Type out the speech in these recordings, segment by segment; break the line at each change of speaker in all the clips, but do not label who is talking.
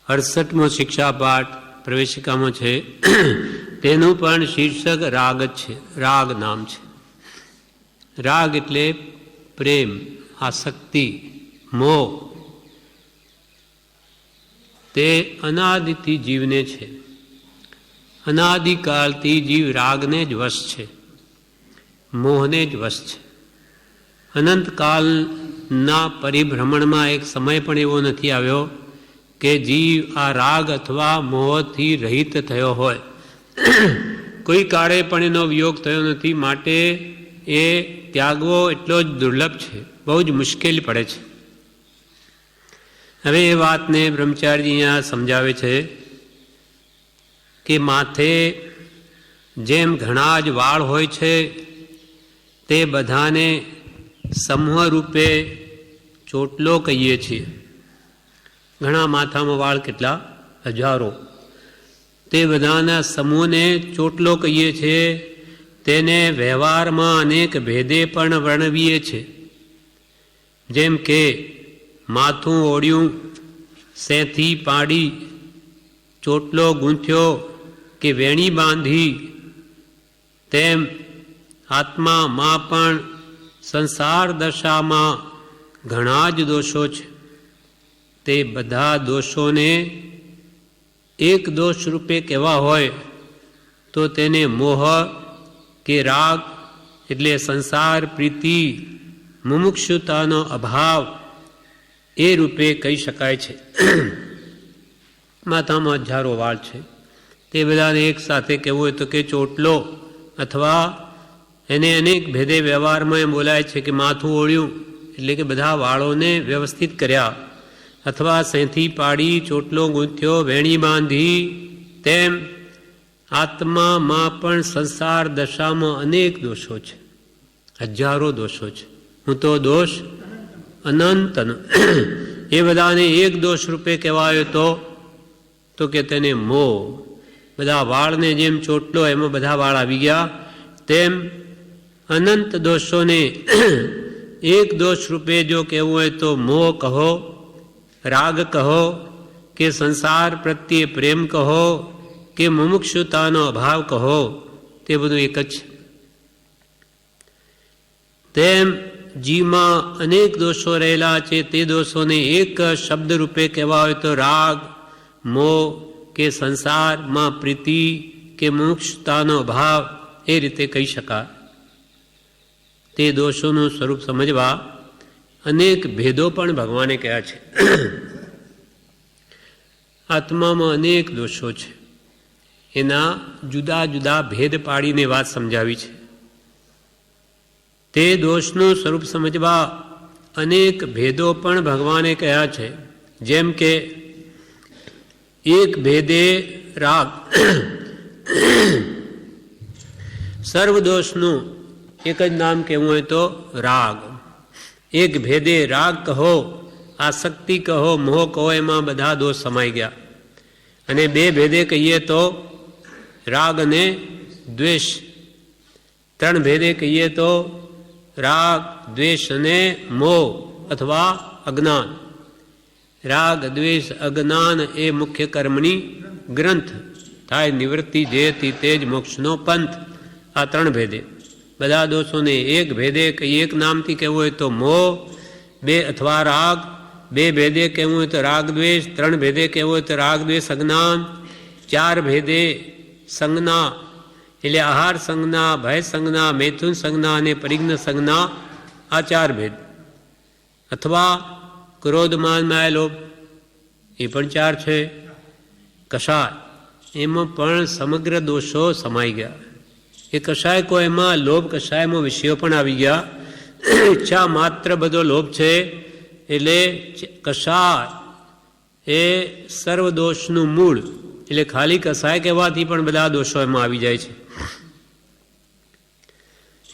68મો શિક્ષાપાઠ પ્રવેશિકામાં છે. તેનું પણ શીર્ષક રાગ જ છે. રાગ નામ છે. રાગ એટલે પ્રેમ, આસક્તિ, મોહ. તે અનાદિથી જીવને છે. અનાદિકાળથી જીવ રાગને જ વશ છે, મોહને જ વશ છે. અનંતકાળના પરિભ્રમણમાં એક સમય પણ એવો નથી આવ્યો કે જીવ આ રાગ અથવા મોહથી રહિત થયો હોય. કોઈ કાળે પણ એનો વિયોગ થયો નથી. માટે એ ત્યાગવો એટલો જ દુર્લભ છે, બહુ જ મુશ્કેલ પડે છે. હવે એ વાતને બ્રહ્મચારી અહીંયા સમજાવે છે કે માથે જેમ ઘણા જ વાળ હોય છે, તે બધાને સમૂહ રૂપે ચોટલો કહીએ છીએ. ઘણા માથામાં વાળ કેટલા? હજારો. તે બધાના સમૂહને ચોટલો કહીએ છીએ. તેને વ્યવહારમાં અનેક ભેદે પણ વર્ણવીએ છીએ. જેમ કે માથું ઓળ્યું, સેંથી પાડી, ચોટલો ગૂંથ્યો કે વેણી બાંધી. તેમ આત્મામાં પણ સંસાર દશામાં ઘણા જ દોષો છે. તે બધા દોષોને એક દોષ રૂપે કહેવા હોય તો તેને મોહ કે રાગ એટલે સંસાર પ્રીતિ, મુમુક્ષુતાનો અભાવ એ રૂપે કહી શકાય છે. માથામાં હજારો વાળ છે, તે બધાને એક સાથે કહેવું હોય તો કે ચોટલો, અથવા એને અનેક ભેદે વ્યવહારમાં એમ બોલાય છે કે માથું ઓળ્યું એટલે કે બધા વાળોને વ્યવસ્થિત કર્યા, અથવા સેંથી પાડી, ચોટલો ગૂંથ્યો, વેણી બાંધી. તેમ આત્મામાં પણ સંસાર દશામાં અનેક દોષો છે, હજારો દોષો છે. હું તો દોષ અનંત. એ બધાને એક દોષ રૂપે કહેવાયો તો કે તેને મોહ. બધા વાળને જેમ ચોટલો એમાં બધા વાળ આવી ગયા, તેમ અનંત દોષોને એક દોષ રૂપે જો કહેવું હોય તો મોહ કહો, રાગ કહો, કે સંસાર પ્રત્યે પ્રેમ કહો, કે મુમુક્ષુતાનો અભાવ કહો. તે બધું એક જ છે. તેમ જીવમાં અનેક દોષો રહેલા છે. તે દોષોને એક શબ્દ રૂપે કહેવા હોય તો રાગ, મોહ કે સંસારમાં પ્રીતિ કે મુમુક્ષુતાનો અભાવ એ રીતે કહી શકાય. તે દોષોનું સ્વરૂપ સમજવા અનેક ભેદો પણ ભગવાને કહ્યા છે. આત્મામાં અનેક દોષો છે, એના જુદા જુદા ભેદ પાડીને વાત સમજાવી છે. તે દોષનું સ્વરૂપ સમજવા અનેક ભેદો પણ ભગવાને કહ્યા છે. જેમ કે એક ભેદે રાગ. સર્વ દોષનું એક જ નામ કહેવું હોય તો રાગ. એક ભેદે રાગ કહો, આસક્તિ કહો, મોહ કહો, એમાં બધા દોષ સમાઈ ગયા. અને બે ભેદે કહીએ તો રાગ અને દ્વેષ. ત્રણ ભેદે કહીએ તો રાગ, દ્વેષ અને મોહ અથવા અજ્ઞાન. રાગ, દ્વેષ, અજ્ઞાન એ મુખ્ય કર્મની ગ્રંથ થાય નિવૃત્તિ, જેથી તેજ મોક્ષનો પંથ. આ ત્રણ ભેદે. બધા દોષોને એક ભેદે એક નામથી કહેવું હોય તો મોહ, બે અથવા રાગ. બે ભેદે કહેવું હોય તો રાગ દ્વેષ. ત્રણ ભેદે કહેવું હોય તો રાગ દ્વેષ અજ્ઞાન. ચાર ભેદે સંજ્ઞા એટલે આહાર સંજ્ઞા, ભય સંજ્ઞા, મૈથુન સંજ્ઞા અને પરિજ્ઞ સંજ્ઞા. આ ચાર ભેદ. અથવા ક્રોધ, માન, માયા, લોભ એ પણ ચાર છે. કષાય એમાં પણ સમગ્ર દોષો સમાઈ ગયા. એ કષાય કો એમાં લોભ કષાયમાં વિષયો પણ આવી ગયા. ઈચ્છા માત્ર બધો લોભ છે. એટલે કષાય એ સર્વ દોષનું મૂળ. એટલે ખાલી કષાય કહેવાથી પણ બધા દોષો એમાં આવી જાય છે.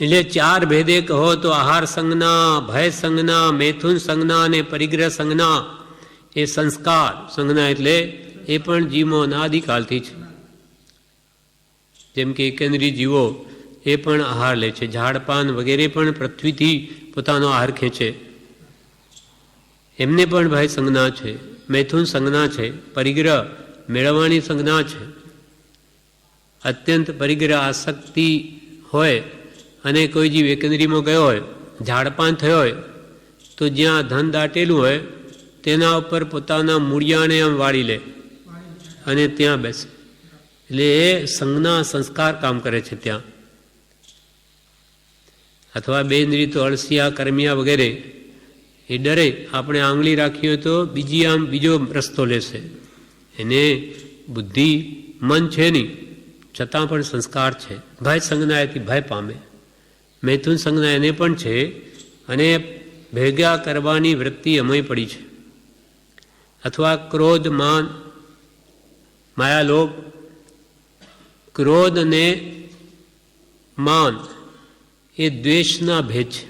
એટલે ચાર ભેદે કહો તો આહાર સંજ્ઞા, ભય સંજ્ઞા, મૈથુન સંજ્ઞા અને પરિગ્રહ સંજ્ઞા એ સંસ્કાર સંજ્ઞા એટલે એ પણ જીવો અનાદિકાળથી છે. જેમ કે એકેન્દ્રીય જીવો એ પણ આહાર લે છે. ઝાડપાન વગેરે પણ પૃથ્વીથી પોતાનો આહાર ખેંચે. એમને પણ ભય સંજ્ઞા છે. મૈથુન સંજ્ઞા છે, પરિગ્રહ મેળવવાની સંજ્ઞા છે. અત્યંત પરિગ્રહ આસક્તિ હોય અને કોઈ જીવ એકંદરીમાં ગયો હોય, ઝાડપાન થયો હોય, તો જ્યાં ધન દાટેલું હોય તેના ઉપર પોતાના મૂળિયાને આમ વાળી લે અને ત્યાં બેસે. એટલે એ સંજ્ઞા સંસ્કાર કામ કરે છે ત્યાં. અથવા બે ઇન્દ્રિય તો અળસિયા, કર્મિયા વગેરે એ ડરે આપણે આંગળી રાખીએ તો બીજી આમ બીજો રસ્તો લેશે. એને બુદ્ધિ મન છે નહીં, છતાં પણ સંસ્કાર છે. ભય સંજ્ઞાએથી ભય પામે. મૈથુન સંજ્ઞા એને પણ છે અને ભેગા કરવાની વૃત્તિ અમય પડી છે. અથવા ક્રોધ, માન, માયાલોભ. ક્રોધ અને માન એ દ્વેષના ભેદ છે,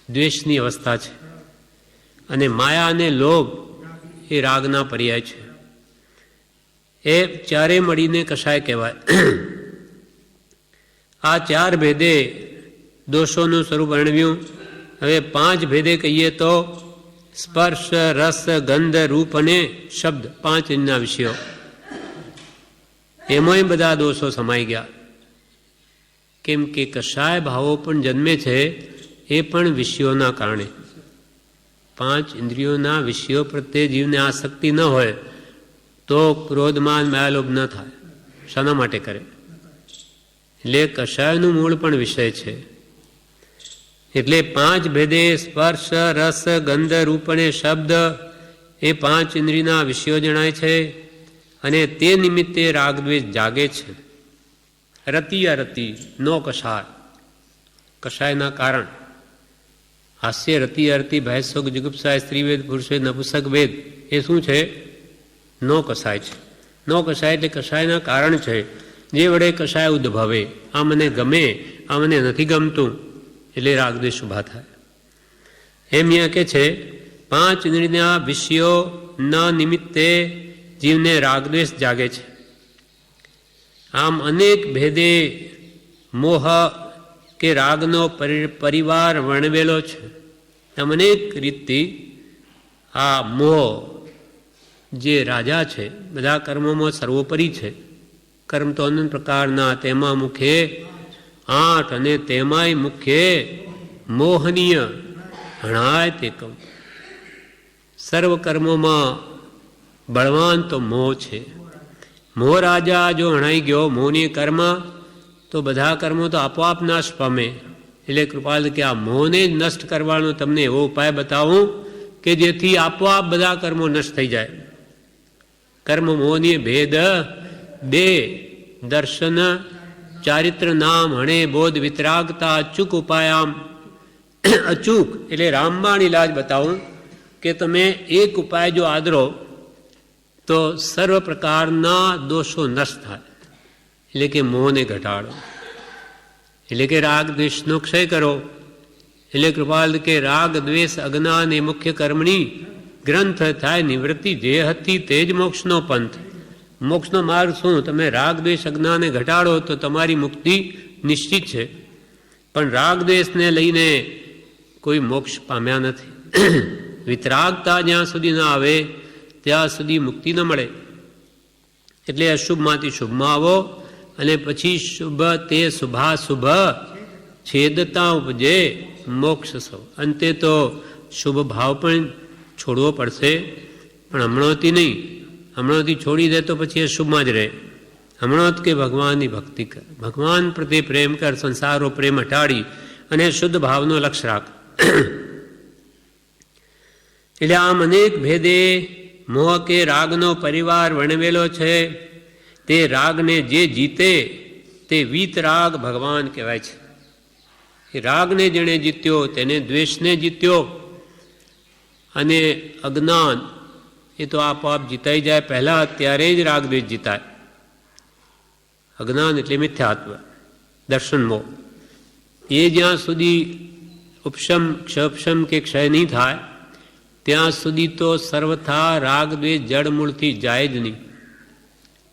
દ્વેષની અવસ્થા છે. અને માયા અને લોભ એ રાગના પર્યાય છે. એ ચારે મળીને કશાય કહેવાય. આ ચાર ભેદે દોષોનું સ્વરૂપ વર્ણવ્યું. હવે 5 ભેદે કહીએ તો સ્પર્શ, રસ, ગંધ, રૂપ અને શબ્દ, 5 ઇન્દ્રિયના વિષયો. એમાંય બધા દોષો સમાઈ ગયા. કેમ કે કશાય ભાવો પણ જન્મે છે એ પણ વિષયોના કારણે. 5 ઇન્દ્રિયોના વિષયો પ્રત્યે જીવને આસક્તિ ન હોય તો ક્રોધમાન માયાલોભ ન થાય. શાના માટે કરે? એટલે કશાયનું મૂળ પણ વિષય છે. એટલે 5 ભેદે સ્પર્શ, રસ, ગંધ, રૂપ અને શબ્દ એ 5 ઇન્દ્રિયના વિષયો જણાય છે. અને તે નિમિત્તે રાગદ્વેષ જાગે છે. રતિ અરતિ નો કશાય, કશાયના કારણ. હાસ્ય, રતિ, અરતિ, ભય, શોક, જુગુપ્સા, સ્ત્રીવેદ, પુરુષવેદ, નપુંસક વેદ એ શું છે? નો કશાય છે. નો કશાય એટલે કશાયના કારણ છે, જે વડે કશાય ઉદ્ભવે. આ મને ગમે, આ મને નથી ગમતું, એટલે રાગદ્વેષ ઉભા થાય. એમ અહીંયા કે છે 5 ઇન્દ્રિયના વિષયોના નિમિત્તે જીવને રાગદ્વેષ જાગે છે. આમ અનેક ભેદે મોહ કે રાગનો પરિવાર વર્ણવેલો છે. આમ અનેક રીતથી આ મોહ જે રાજા છે, બધા કર્મોમાં સર્વોપરી છે. કર્મ તો અનંત પ્રકારના, તેમાં મુખ્ય 8 અને તેમાંય મુખ્ય મોહનીય હણાય તે કહું. સર્વ કર્મોમાં બળવાન તો મોહ છે. મોહ રાજા જો હણાઈ ગયો, મોહની કર્મ, તો બધા કર્મો તો આપોઆપ નાશ પામે. એટલે કૃપાલ કે આ મોહને જ નષ્ટ કરવાનો તમને એવો ઉપાય બતાવું કે જેથી આપોઆપ બધા કર્મો નષ્ટ થઈ જાય. કર્મ મોહની ભેદ 2 દર્શન ચારિત્ર નામ હણે બોધ વિતરાગતા અચૂક ઉપાયામ. અચૂક એટલે રામબાણ ઇલાજ બતાવું કે તમે એક ઉપાય જો આદરો તો સર્વ પ્રકારના દોષો નષ્ટ થાય. એટલે કે મોહને ઘટાડો, એટલે કે રાગ દ્વેષનો ક્ષય કરો. એટલે કૃપાલ કે રાગ દ્વેષ અજ્ઞાન એ મુખ્ય કર્મની ગ્રંથ થાય નિવૃત્તિ. જે હતી તે જ મોક્ષનો પંથ. મોક્ષનો માર્ગ શું? તમે રાગ દ્વેષ અજ્ઞાનને ઘટાડો તો તમારી મુક્તિ નિશ્ચિત છે. પણ રાગ દ્વેષને લઈને કોઈ મોક્ષ પામ્યા નથી. વિતરાગતા જ્યાં સુધી ના આવે ત્યાં સુધી મુક્તિ ન મળે. એટલે અશુભમાંથી શુભમાં આવો અને પછી શુભ તે શુભાશુભ છેદતા ઉપજે મોક્ષ સૌ. અંતે તો શુભ ભાવ પણ છોડવો પડશે, પણ હમણાંથી નહીં. હમણાંથી છોડી દે તો પછી અશુભમાં જ રહે. હમણાં કે ભગવાનની ભક્તિ કર, ભગવાન પ્રત્યે પ્રેમ કર, સંસારો પ્રેમ હટાડી અને શુદ્ધ ભાવનો લક્ષ્ય રાખ. એટલે આમ અનેક ભેદે મોહ કે રાગનો પરિવાર વર્ણવેલો છે. તે રાગને જે જીતે તે વીતરાગ ભગવાન કહેવાય છે. એ રાગને જેણે જીત્યો તેને દ્વેષને જીત્યો. અને અજ્ઞાન એ તો આપોઆપ જીતાઈ જાય. પહેલાં ત્યારે જ રાગ દ્વેષ જીતાય. અજ્ઞાન એટલે મિથ્યાત્વ, દર્શન મોહ. એ જ્યાં સુધી ઉપશમ ક્ષપશમ કે ક્ષય નહીં થાય ત્યાં સુધી તો સર્વથા રાગ દ્વેષ જડ મૂળથી જાય જ નહીં.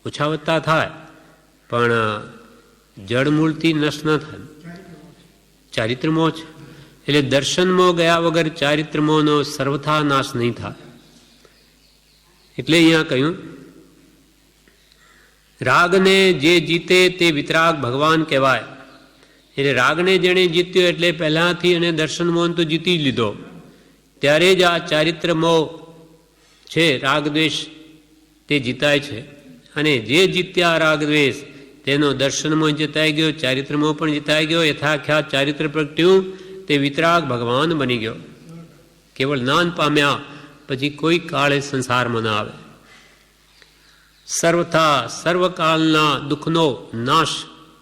ઓછા વધતા થાય પણ જડ મૂળથી નષ્ટ ન થાય. ચારિત્રમોહ છે એટલે દર્શનમોહ ગયા વગર ચારિત્રમોહનો સર્વથા નાશ નહીં થાય. એટલે અહીંયા કહ્યું, રાગને જે જીતે તે વિતરાગ ભગવાન કહેવાય. એટલે રાગને જેણે જીત્યો એટલે પહેલાંથી અને દર્શન મોહન તો જીતી જ લીધો, ત્યારે જ આ ચારિત્ર મોહ છે, રાગદ્વેષ તે જીતાય છે. અને જે જીત્યા રાગદ્વેષ તેનો દર્શન મોહ જીતાઈ ગયો, ચારિત્ર મોહ પણ જીતાઈ ગયો. યથાખ્યાત ચારિત્ર પ્રગટ્યું તે વિતરાગ ભગવાન બની ગયો. કેવળ જ્ઞાન પામ્યા પછી કોઈ કાળે સંસારમાં ના આવે. સર્વથા સર્વકાળના દુઃખનો નાશ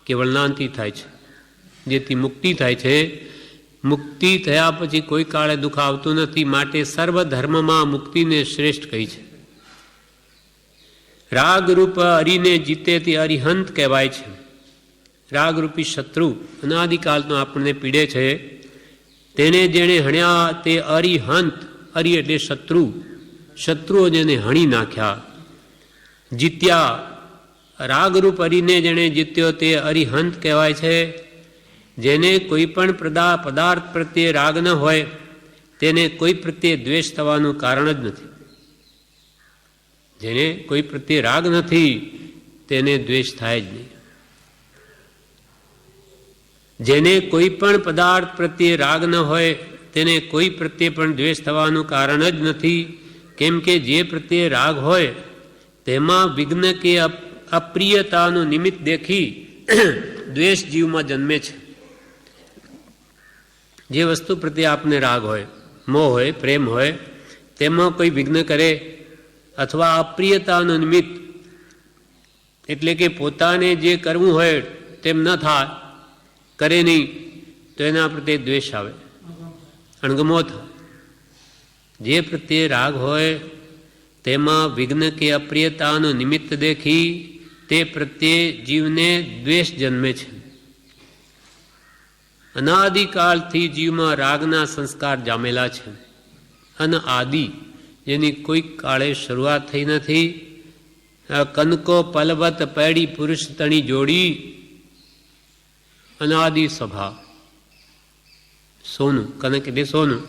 કેવળ જ્ઞાનથી થાય છે, જેથી મુક્તિ થાય છે. મુક્તિ થયા પછી કોઈ કાળે દુઃખ આવતું નથી, માટે સર્વ ધર્મમાં મુક્તિને શ્રેષ્ઠ કહી છે. રાગરૂપ હરિને જીતે તે અરિહંત કહેવાય છે. રાગરૂપી શત્રુ અનાદિકાલનો આપણને પીડે છે, તેને જેણે હણ્યા તે અરિહંત. હરિ એટલે શત્રુ, શત્રુઓ જેને હણી નાખ્યા, જીત્યા. રાગરૂપ હરિને જેણે જીત્યો તે અરિહંત કહેવાય છે. જેને કોઈ પણ પદાર્થ પ્રત્યે રાગ ન હોય તેને કોઈ પ્રત્યે દ્વેષ થવાનું કારણ જ નથી. જેને કોઈ પ્રત્યે રાગ નથી તેને દ્વેષ થાય જ નહીં. જેને કોઈ પણ પદાર્થ પ્રત્યે રાગ ન હોય તેને કોઈ પ્રત્યે પણ દ્વેષ થવાનું કારણ જ નથી. કેમ કે જે પ્રત્યે રાગ હોય તેમાં વિઘ્ન કે અપ્રિયતાનું નિમિત્ત દેખી દ્વેષ જીવમાં જન્મે છે. જે વસ્તુ પ્રત્યે આપને રાગ હોય, મોહ હોય, પ્રેમ હોય, તેમાં કોઈ વિઘ્ન કરે અથવા અપ્રિયતાનું નિમિત્ત એટલે કે પોતાને જે કરવું હોય તેમ ન થાય, કરે નહીં, તો એના પ્રત્યે દ્વેષ આવે, અણગમો થાય. જે પ્રત્યે રાગ હોય તેમાં વિઘ્ન કે અપ્રિયતાનું નિમિત્ત દેખી તે પ્રત્યે જીવને દ્વેષ જન્મે છે. અનાદિકાળથી જીવમાં રાગના સંસ્કાર જામેલા છે. અનઆદિ, જેની કોઈ કાળે શરૂઆત થઈ નથી. કનકો પલવત પૈડી પુરુષ તણી જોડી, અનાદિ સ્વભાવ. સોનું, કનક એટલે સોનું,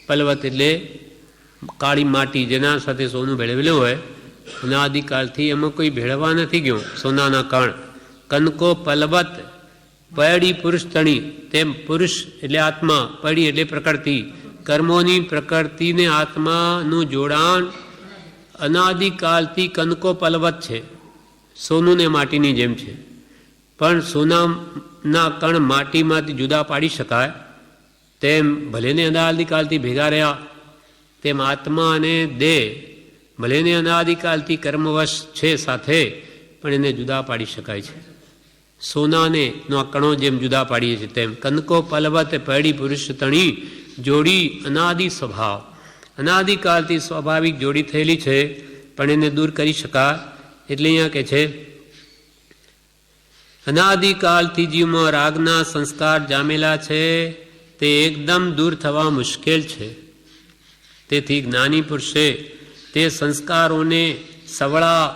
પલવત એટલે કાળી માટી, જેના સાથે સોનું ભેળવેલું હોય. અનાદિકાળથી એમાં કોઈ ભેળવા નથી ગયું, સોનાના કણ. કનકો પલવત પૈડી પુરુષ તણી, તેમ પુરુષ એટલે આત્મા, પૈડી એટલે પ્રકૃતિ, કર્મોની પ્રકૃતિને આત્માનું જોડાણ અનાદિકાળથી કનકો પલવત છે, સોનું ને માટીની જેમ છે. પણ સોનાના કણ માટીમાંથી જુદા પાડી શકાય તેમ ભલેને અનાદિકાળથી ભેગા રહ્યા, તેમ આત્મા અને દેહ ભલેને અનાદિકાળથી કર્મવશ છે સાથે, પણ એને જુદા પાડી શકાય છે. સોનાને નો કણો જેમ જુદા પાડીએ છીએ તેમ કનકો પલવત પૈડી પુરુષ તણી જોડી, અનાદિ સ્વભાવ. અનાદિકાળથી સ્વાભાવિક જોડી થયેલી છે, પણ એને દૂર કરી શકાય. એટલે અહીંયા કે છે, અનાદિકાળથી જીવમાં રાગના સંસ્કાર જામેલા છે, તે એકદમ દૂર થવા મુશ્કેલ છે. તેથી જ્ઞાની પુરુષે તે સંસ્કારોને સવળા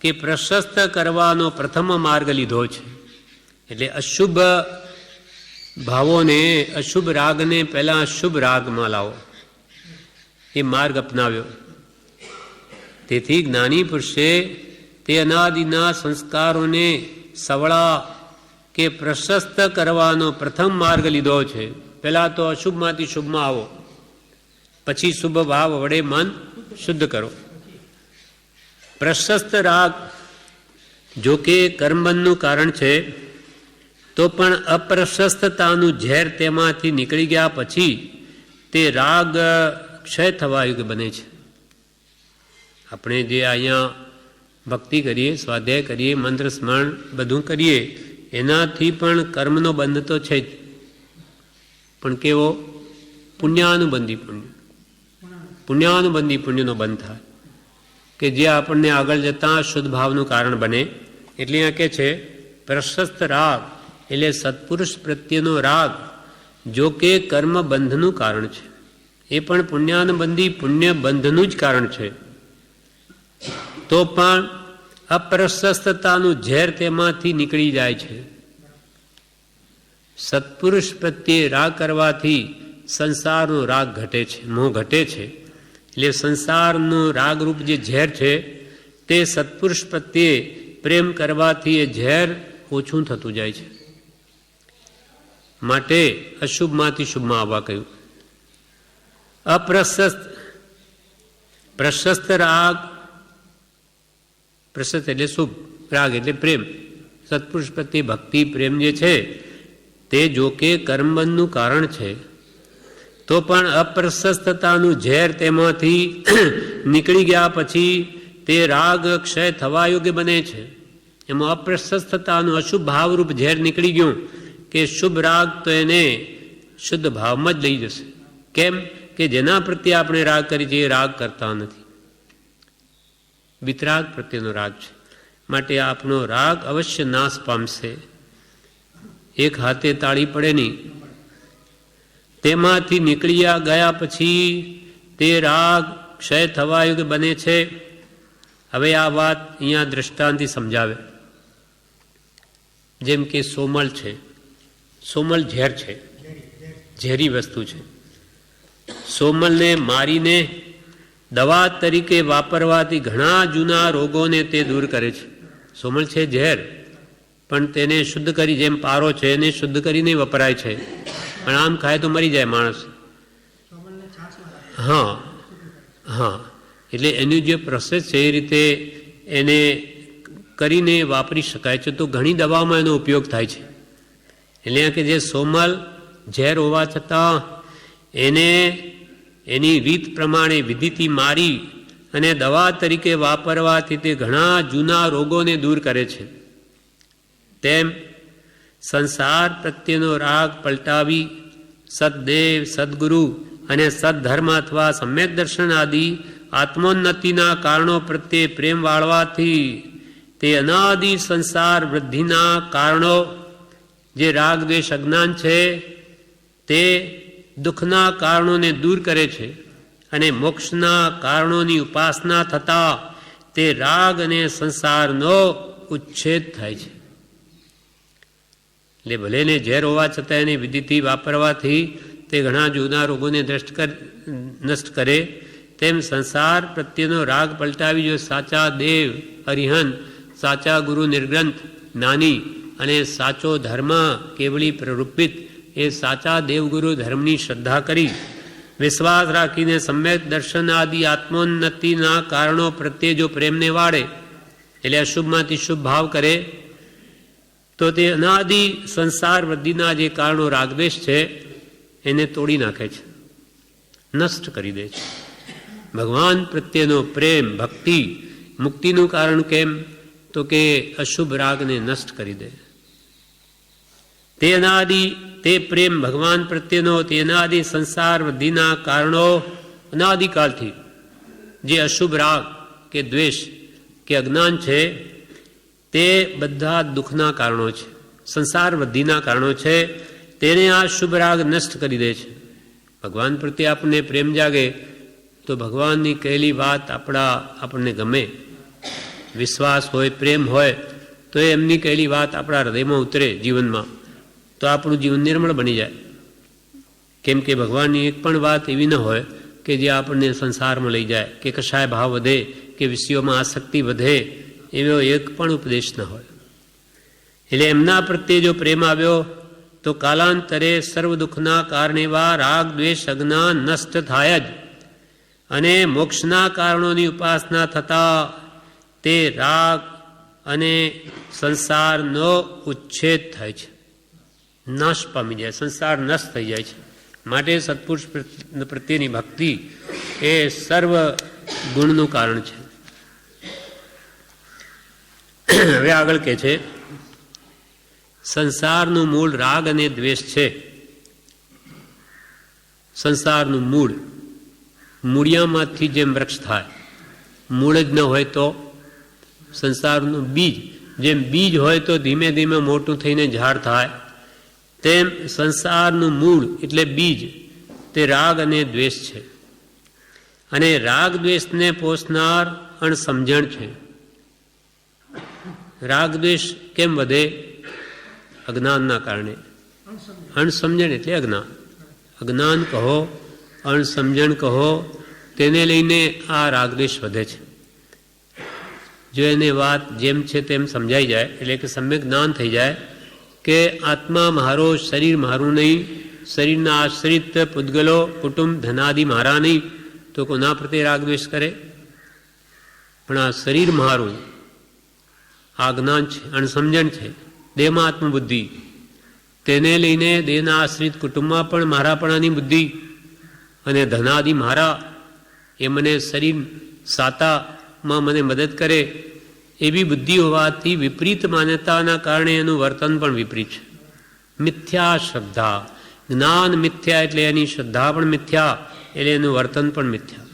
કે પ્રશસ્ત કરવાનો પ્રથમ માર્ગ લીધો છે. એટલે અશુભ ભાવોને, અશુભ રાગને પહેલાં શુભ રાગમાં લાવો, એ માર્ગ અપનાવ્યો. તેથી જ્ઞાની પુરુષે તે અનાદિના સંસ્કારોને સવળા કે પ્રશસ્ત કરવાનો પ્રથમ માર્ગ લીધો છે. પહેલાં તો અશુભમાંથી શુભમાં આવો, પછી શુભ ભાવ વડે મન શુદ્ધ કરો. પ્રશસ્ત રાગ જો કે કર્મબંધનું કારણ છે, તો પણ અપ્રશસ્તતાનું ઝેર તેમાંથી નીકળી ગયા પછી તે રાગ ક્ષય થવા યોગ્ય બને છે. આપણે જે અહીંયા ભક્તિ કરીએ, સ્વાધ્યાય કરીએ, મંત્ર સ્મરણ બધું કરીએ, એનાથી પણ કર્મનો બંધ તો છે જ, પણ કેવો? પુણ્યાનુબંધી પુણ્ય. પુણ્યાનુબંધી પુણ્યનો બંધ થાય કે જે આપણને આગળ જતાં શુદ્ધ ભાવનું કારણ બને. એટલે અહીંયા કે છે પ્રશસ્ત રાગ એટલે સત્પુરુષ પ્રત્યેનો રાગ, જો કે કર્મ બંધનું કારણ છે, એ પણ પુણ્યાનુબંધી પુણ્ય બંધનું જ કારણ છે, તો પણ અપ્રશસ્તતાનું ઝેર તેમાંથી નીકળી જાય છે. સત્પુરુષ પ્રત્યે રાગ કરવાથી સંસારનો રાગ ઘટે છે, મોહ ઘટે છે. એટલે સંસારનું રાગરૂપ જે ઝેર છે તે સત્પુરુષ પ્રત્યે પ્રેમ કરવાથી એ ઝેર ઓછું થતું જાય છે. માટે અશુભમાંથી શુભમાં આવવા કહ્યું. પ્રશસ્ત રાગ, પ્રશસ્ત એટલે શુભ, રાગ એટલે પ્રેમ, સત્પુરુષ પ્રત્યે ભક્તિ પ્રેમ જે છે તે જોકે કર્મબંધનું કારણ છે, તો પણ અપ્રશસ્તતાનું ઝેર તેમાંથી નીકળી ગયા પછી તે રાગ ક્ષય થવા યોગ્ય બને છે. એમાં અપ્રશસ્તતાનું અશુભ ભાવરૂપ ઝેર નીકળી ગયું કે શુભ રાગ તો એને શુદ્ધ ભાવમાં જ લઈ જશે. કેમ કે જેના પ્રત્યે આપણે રાગ કરી છીએ એ રાગ કરતા નથી, વિતરાગ પ્રત્યેનો રાગ છે. માટે આપણો રાગ અવશ્ય નાશ પામશે. એક હાથે તાળી પડે નહીં. તેમાંથી નીકળ્યા ગયા પછી તે રાગ ક્ષય થવા યોગ્ય બને છે. હવે આ વાત અહીંયા દ્રષ્ટાંતથી સમજાવે. જેમ કે સોમલ છે, સોમલ ઝેર છે, ઝેરી વસ્તુ છે. સોમલને મારીને દવા તરીકે વાપરવાથી ઘણા જૂના રોગોને તે દૂર કરે છે. સોમલ છે ઝેર, પણ તેને શુદ્ધ કરી, જેમ પારો છે એને શુદ્ધ કરીને વપરાય છે, પણ આમ ખાય તો મરી જાય માણસ. હા હા, એટલે એની જે પ્રોસેસ છે એ રીતે એને કરીને વાપરી શકાય છે. તો ઘણી દવાઓમાં એનો ઉપયોગ થાય છે. એટલે કે જે સોમલ ઝેર હોવા છતાં એને એની રીત પ્રમાણે વિધિથી મારી અને દવા તરીકે વાપરવાથી તે ઘણા જૂના રોગોને દૂર કરે છે. તેમ સંસાર પ્રત્યેનો રાગ પલટાવી સદદેવ, સદગુરુ અને સદધર્મ અથવા સમ્યક દર્શન આદિ આત્મોન્નતિના કારણો પ્રત્યે પ્રેમ વાળવાથી તે અનાદિ સંસાર વૃદ્ધિના કારણો, જે રાગ દ્વેષ અજ્ઞાન છે તે દુઃખના કારણોને દૂર કરે છે અને મોક્ષના કારણોની ઉપાસના થતાં તે રાગ અને સંસારનો ઉચ્છેદ થાય છે. એટલે ભલે ને ઝેર હોવા છતાં એને વિધિથી વાપરવાથી તે ઘણા જૂના રોગોને નષ્ટ કરે, તેમ સંસાર પ્રત્યેનો રાગ પલટાવી જો સાચા દેવ, અરિહંત, સાચા ગુરુ નિર્ગ્રંથ, જ્ઞાની અને સાચો ધર્મ કેવળી પ્રરૂપિત એ સાચા દેવગુરુ ધર્મની શ્રદ્ધા કરી વિશ્વાસ રાખીને સમ્યક દર્શન આદિ આત્મોન્નતિના કારણો પ્રત્યે જો પ્રેમને વાળે, એટલે અશુભમાંથી શુભ ભાવ કરે, તો તે અનાદિ સંસાર વૃદ્ધિના જે કારણો રાગદ્વેષ છે એને તોડી નાખે છે, નષ્ટ કરી દે છે. ભગવાન પ્રત્યેનો પ્રેમ, ભક્તિ મુક્તિનું કારણ. કેમ તો કે અશુભ રાગને નષ્ટ કરી દે. તે અનાદિ તે પ્રેમ ભગવાન પ્રત્યેનો, તે અનાદિ સંસાર વૃદ્ધિના કારણો અનાદિકાલથી જે અશુભ રાગ કે દ્વેષ કે અજ્ઞાન છે તે બધા દુઃખના કારણો છે, સંસાર વૃદ્ધિના કારણો છે. તેને આ શુભ રાગ નષ્ટ કરી દે છે. ભગવાન પ્રત્યે આપણને પ્રેમ જાગે તો ભગવાનની કહેલી વાત આપણને ગમે, વિશ્વાસ હોય, પ્રેમ હોય તો એમની કહેલી વાત આપણા હૃદયમાં ઉતરે જીવનમાં, તો આપણું જીવન નિર્મળ બની જાય. કેમ કે ભગવાનની એક પણ વાત એવી ન હોય કે જે આપણને સંસારમાં લઈ જાય, કે કશાય ભાવ વધે કે વિષયોમાં આસક્તિ વધે, એવો એક પણ ઉપદેશ ન હોય. એટલે એમના પ્રત્યે જો પ્રેમ આવ્યો તો કાલાંતરે સર્વ દુઃખના કારણે એવા રાગ દ્વેષ અજ્ઞાન નષ્ટ થાય જ, અને મોક્ષના કારણોની ઉપાસના થતાં તે રાગ અને સંસારનો ઉચ્છેદ થાય છે, નાશ પામી જાય, સંસાર નષ્ટ થઈ જાય છે. માટે સત્પુરુષ પ્રત્યેની ભક્તિ એ સર્વ ગુણનું કારણ છે. હવે આગળ કહે છે, સંસારનું મૂળ રાગ અને દ્વેષ છે. સંસારનું મૂળ, મૂળિયામાંથી જેમ વૃક્ષ થાય, મૂળ જ ન હોય તો સંસારનું બીજ, જેમ બીજ હોય તો ધીમે ધીમે મોટું થઈને ઝાડ થાય, તેમ સંસારનું મૂળ એટલે બીજ તે રાગ અને દ્વેષ છે. અને રાગ દ્વેષને પોષનાર અણસમજણ છે. રાગ દ્વેષ કેમ વધે? અજ્ઞાનના કારણે. અણસમજણ એટલે અજ્ઞાન. અજ્ઞાન કહો, અણસમજણ કહો, તેને લઈને આ રાગદ્વેષ વધે છે. જો એને વાત જેમ છે તેમ સમજાઈ જાય, એટલે કે સમ્યક જ્ઞાન થઈ જાય કે આત્મા મારો, શરીર મારું નહીં, શરીરના આશ્રિત પૂતગલો, કુટુંબ, ધનાદિ મારા નહીં, તો કોના પ્રત્યે રાગદ્વેષ કરે? પણ આ શરીર મારું, આ જ્ઞાન છે, અણસમજણ છે, દેહમાં આત્મબુદ્ધિ, તેને લઈને દેહના આશ્રિત કુટુંબમાં પણ મારાપણાની બુદ્ધિ અને ધનાદિ મારા, એ મને શરીર સાતામાં મને મદદ કરે એવી બુદ્ધિ હોવાથી વિપરીત માન્યતાના કારણે એનું વર્તન પણ વિપરીત છે. મિથ્યા શ્રદ્ધા, જ્ઞાન મિથ્યા એટલે એની શ્રદ્ધા પણ મિથ્યા, એટલે એનું વર્તન પણ મિથ્યા.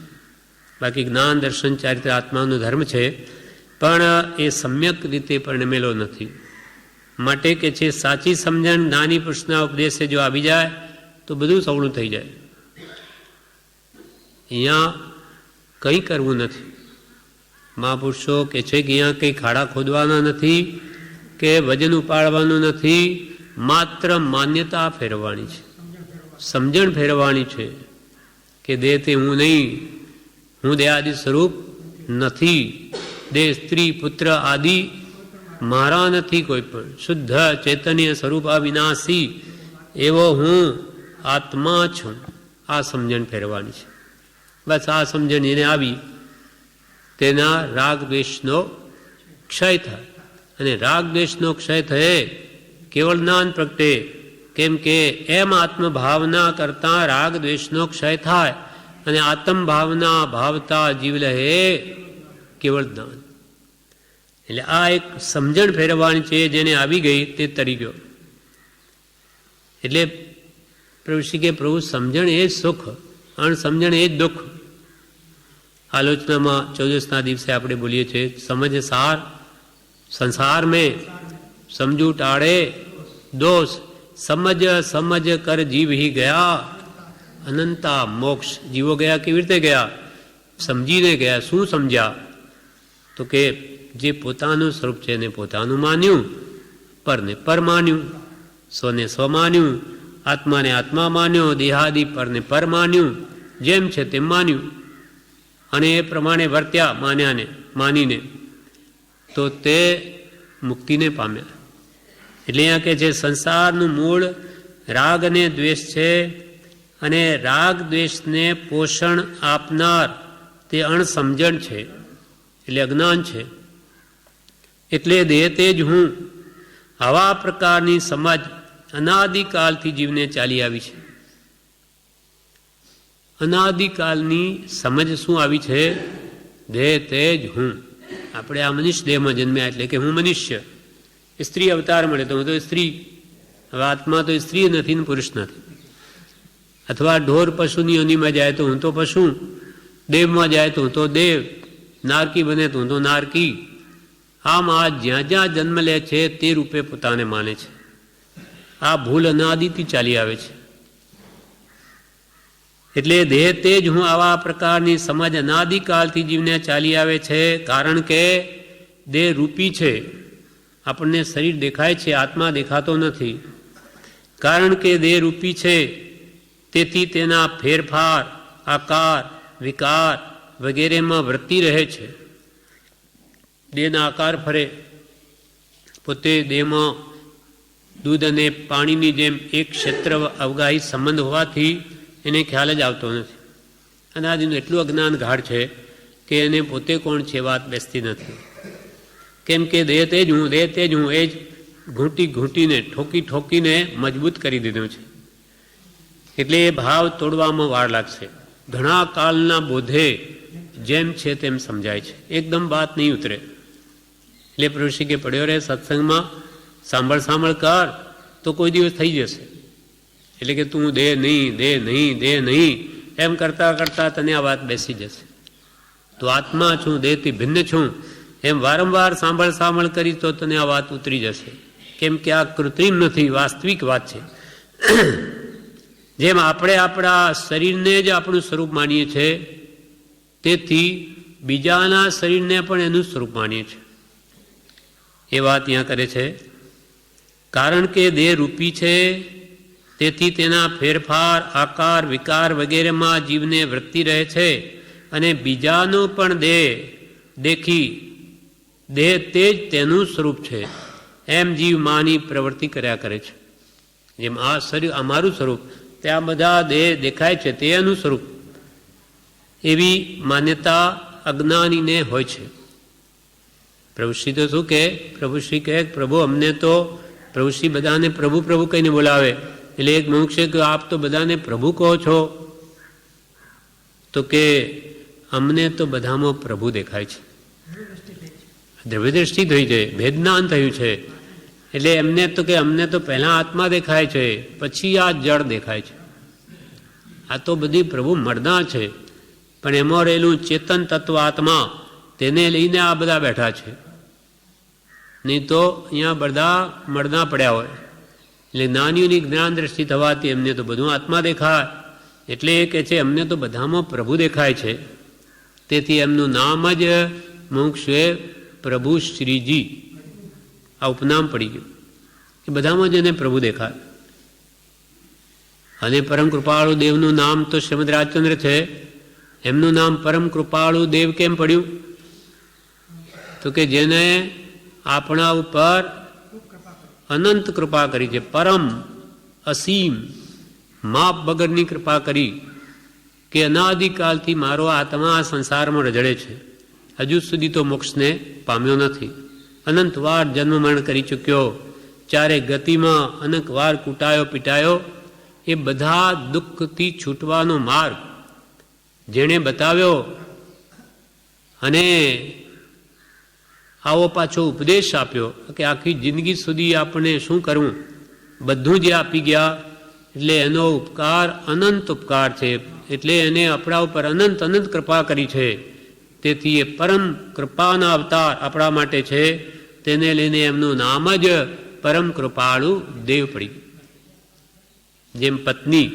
બાકી જ્ઞાન, દર્શન, ચારિત્ર આત્માનો ધર્મ છે, પણ એ સમ્યક રીતે પરિણમેલો નથી. માટે કે છે સાચી સમજણ જ્ઞાની પુરુષના ઉપદેશે જો આવી જાય તો બધું સવળું થઈ જાય. અહીંયા કંઈ કરવું નથી. મહાપુરુષો કે છે કે અહીંયા કંઈ ખાડા ખોદવાના નથી કે વજન ઉપાડવાનું નથી, માત્ર માન્યતા ફેરવવાની છે, સમજણ ફેરવવાની છે કે દેહ તે હું નહીં, હું દેહાદિ સ્વરૂપ નથી, દેહ, સ્ત્રી, પુત્ર આદિ મારા નથી કોઈ પણ, શુદ્ધ ચૈતન્ય સ્વરૂપ અવિનાશી એવો હું આત્મા છું. આ સમજણ ફેરવાની છે. બસ આ સમજણ એને આવી તેના રાગ દ્વેષનો ક્ષય થાય, અને રાગ દ્વેષનો ક્ષય થયે કેવળ જ્ઞાન પ્રગટે. કેમ કે એમ આત્મભાવના કરતાં રાગ દ્વેષનો ક્ષય થાય અને આત્મભાવના ભાવતા જીવ લહે કેવળ જ્ઞાન. એટલે આ એક સમજણ ફેરવવાની છે, જેને આવી ગઈ તે તરી ગયો. એટલે પ્રભુ શ્રી કે પ્રભુ સમજણ એ જ સુખ, અણસમજણ એ જ દુઃખ. આલોચનામાં 14ના દિવસે આપણે બોલીએ છીએ, સમજ સાર સંસાર મેં સમજુ ટાળે દોષ, સમજ સમજ કર જીવ હી ગયા અનંતા મોક્ષ. જીવો ગયા કેવી રીતે ગયા? સમજીને ગયા. શું સમજ્યા? તો કે જે પોતાનું સ્વરૂપ છે એને પોતાનું માન્યું, પરને પર માન્યું, સ્વને સ્વ માન્યું, આત્માને આત્મા માન્યો, દેહાદિ પરને પર માન્યું, જેમ છે તેમ માન્યું, અને એ પ્રમાણે વર્ત્યા માનીને, તો તે મુક્તિને પામ્યા. એટલે અહીંયા કે છે સંસારનું મૂળ રાગ અને દ્વેષ છે, અને રાગ દ્વેષને પોષણ આપનાર તે અણસમજણ છે, એટલે અજ્ઞાન છે. એટલે દેહ તે જ હું. આવા પ્રકારની સમજ અનાદિકાલથી જીવને ચાલી આવી છે. અનાદિકાલની સમજ શું આવી છે? દેહ તે જ હું. આપણે આ મનુષ્ય દેહમાં જન્મ્યા એટલે કે હું મનુષ્ય. સ્ત્રી અવતાર મળે તો હું તો સ્ત્રી. હવે આત્મા તો સ્ત્રી નથી ને પુરુષ નથી. અથવા ઢોર પશુની યોનિમાં જાય તો હું તો પશુ, દેવમાં જાય તો હું તો દેવ, નારકી બને તો હું તો નારકી. આમ આ જ્યાં જ્યાં જન્મ લે છે તે રૂપે પોતાને માને છે. આ ભૂલ અનાદિથી ચાલી આવે છે. એટલે દેહ તે જ હું. આવા પ્રકારની સમજ અનાદિકાલથી જીવને ચાલી આવે છે, કારણ કે દેહ રૂપી છે. આપણને શરીર દેખાય છે, આત્મા દેખાતો નથી. કારણ કે દેહ રૂપી છે, તેથી તેના ફેરફાર, આકાર, વિકાર વગેરેમાં વૃત્તિ રહે છે. દેહના આકાર ફરે. પોતે દેહમાં દૂધ અને પાણીની જેમ એક ક્ષેત્ર અવગાહી સંબંધ હોવાથી એને ખ્યાલ જ આવતો નથી. અનાદિનું એટલું અજ્ઞાન ગાઢ છે કે એને પોતે કોણ છે વાત બેસતી નથી. કેમ કે દેહ તે જ હું, દેહ તે જ હું એ જ ઘૂંટીને ઠોકીને મજબૂત કરી દીધું છે. એટલે એ ભાવ તોડવામાં વાર લાગશે. ઘણા કાળના બોધે જેમ છે તેમ સમજાય છે, એકદમ વાત નહીં ઉતરે. એટલે પ્રભુ કે પડ્યો રહે સત્સંગમાં, સાંભળ કર તો કોઈ દિવસ થઈ જશે. એટલે કે તું દેહ નહીં, દેહ નહીં, દેહ નહીં એમ કરતાં કરતાં તને આ વાત બેસી જશે. તો આત્મા છું, દેહથી ભિન્ન છું એમ વારંવાર સાંભળ કરી તો તને આ વાત ઉતરી જશે. કેમ કે આ કૃત્રિમ નથી, વાસ્તવિક વાત છે. જેમ આપણે આપણા શરીરને જ આપણું સ્વરૂપ માનીએ છીએ, તેથી બીજાના શરીરને પણ એનું સ્વરૂપ માનીએ છીએ. એ વાત અહીંયા કરે છે. કારણ કે દેહ રૂપી છે, તેથી તેના ફેરફાર, આકાર, વિકાર વગેરેમાં જીવને વૃત્તિ રહે છે, અને બીજાનો પણ દેહ દેખી દેહ તે જ તેનું સ્વરૂપ છે એમ જીવ માની પ્રવૃત્તિ કર્યા કરે છે. જેમ આ શરીર અમારું સ્વરૂપ, ત્યાં બધા દેહ દેખાય છે તે એનું સ્વરૂપ, એવી માન્યતા અજ્ઞાનીને હોય છે. પ્રભુશ્રી તો શું કહે? પ્રભુશ્રી કહે પ્રભુ અમને તો, પ્રભુશ્રી બધાને પ્રભુ પ્રભુ કહીને બોલાવે. એટલે એક મુમુક્ષે કે આપ તો બધાને પ્રભુ કહો છો, તો કે અમને તો બધામાં પ્રભુ દેખાય છે. દ્રવ્ય દ્રષ્ટિ થઈ છે, ભેદનાન થયું છે. એટલે એમને તો કે અમને તો પહેલા આત્મા દેખાય છે, પછી આ જળ દેખાય છે. આ તો બધી પ્રભુ મળના છે, પણ એમાં રહેલું ચેતન તત્વ આત્મા તેને લઈને આ બધા બેઠા છે. નહીં તો અહીંયા બધા મળના પડ્યા હોય. એટલે જ્ઞાનીઓની જ્ઞાન દ્રષ્ટિ થવાથી એમને તો બધું આત્મા દેખાય. એટલે એ કહે છે અમને તો બધામાં પ્રભુ દેખાય છે. તેથી એમનું નામ જ મુમુક્ષુએ પ્રભુ શ્રીજી આ ઉપનામ પડી ગયું કે બધામાં જ એને પ્રભુ દેખાય. અને પરમ કૃપાળુ દેવનું નામ તો શ્રીમદ રાજચંદ્ર છે. એમનું નામ પરમ કૃપાળુ દેવ કેમ પડ્યું? તો કે જેને આપણા ઉપર અનંત કૃપા કરી છે, પરમ અસીમ માપ વગરની કૃપા કરી કે અનાદિકાલથી મારો આત્મા આ સંસારમાં રજડે છે, હજુ સુધી તો મોક્ષને પામ્યો નથી, અનંતવાર જન્મ મરણ કરી ચૂક્યો, ચારે ગતિમાં અનેકવાર કૂટાયો પીટાયો. એ બધા દુઃખથી છૂટવાનો માર્ગ જેણે બતાવ્યો અને આવો પાછો ઉપદેશ આપ્યો કે આખી જિંદગી સુધી આપણે શું કરવું, બધું જ આપી ગયા. એટલે એનો ઉપકાર અનંત ઉપકાર છે. એટલે એને આપણા ઉપર અનંત અનંત કૃપા કરી છે. તેથી એ પરમ કૃપાના અવતાર આપણા માટે છે. તેને લઈને એમનું નામ જ પરમ કૃપાળુ દેવ પડી. જેમ પત્ની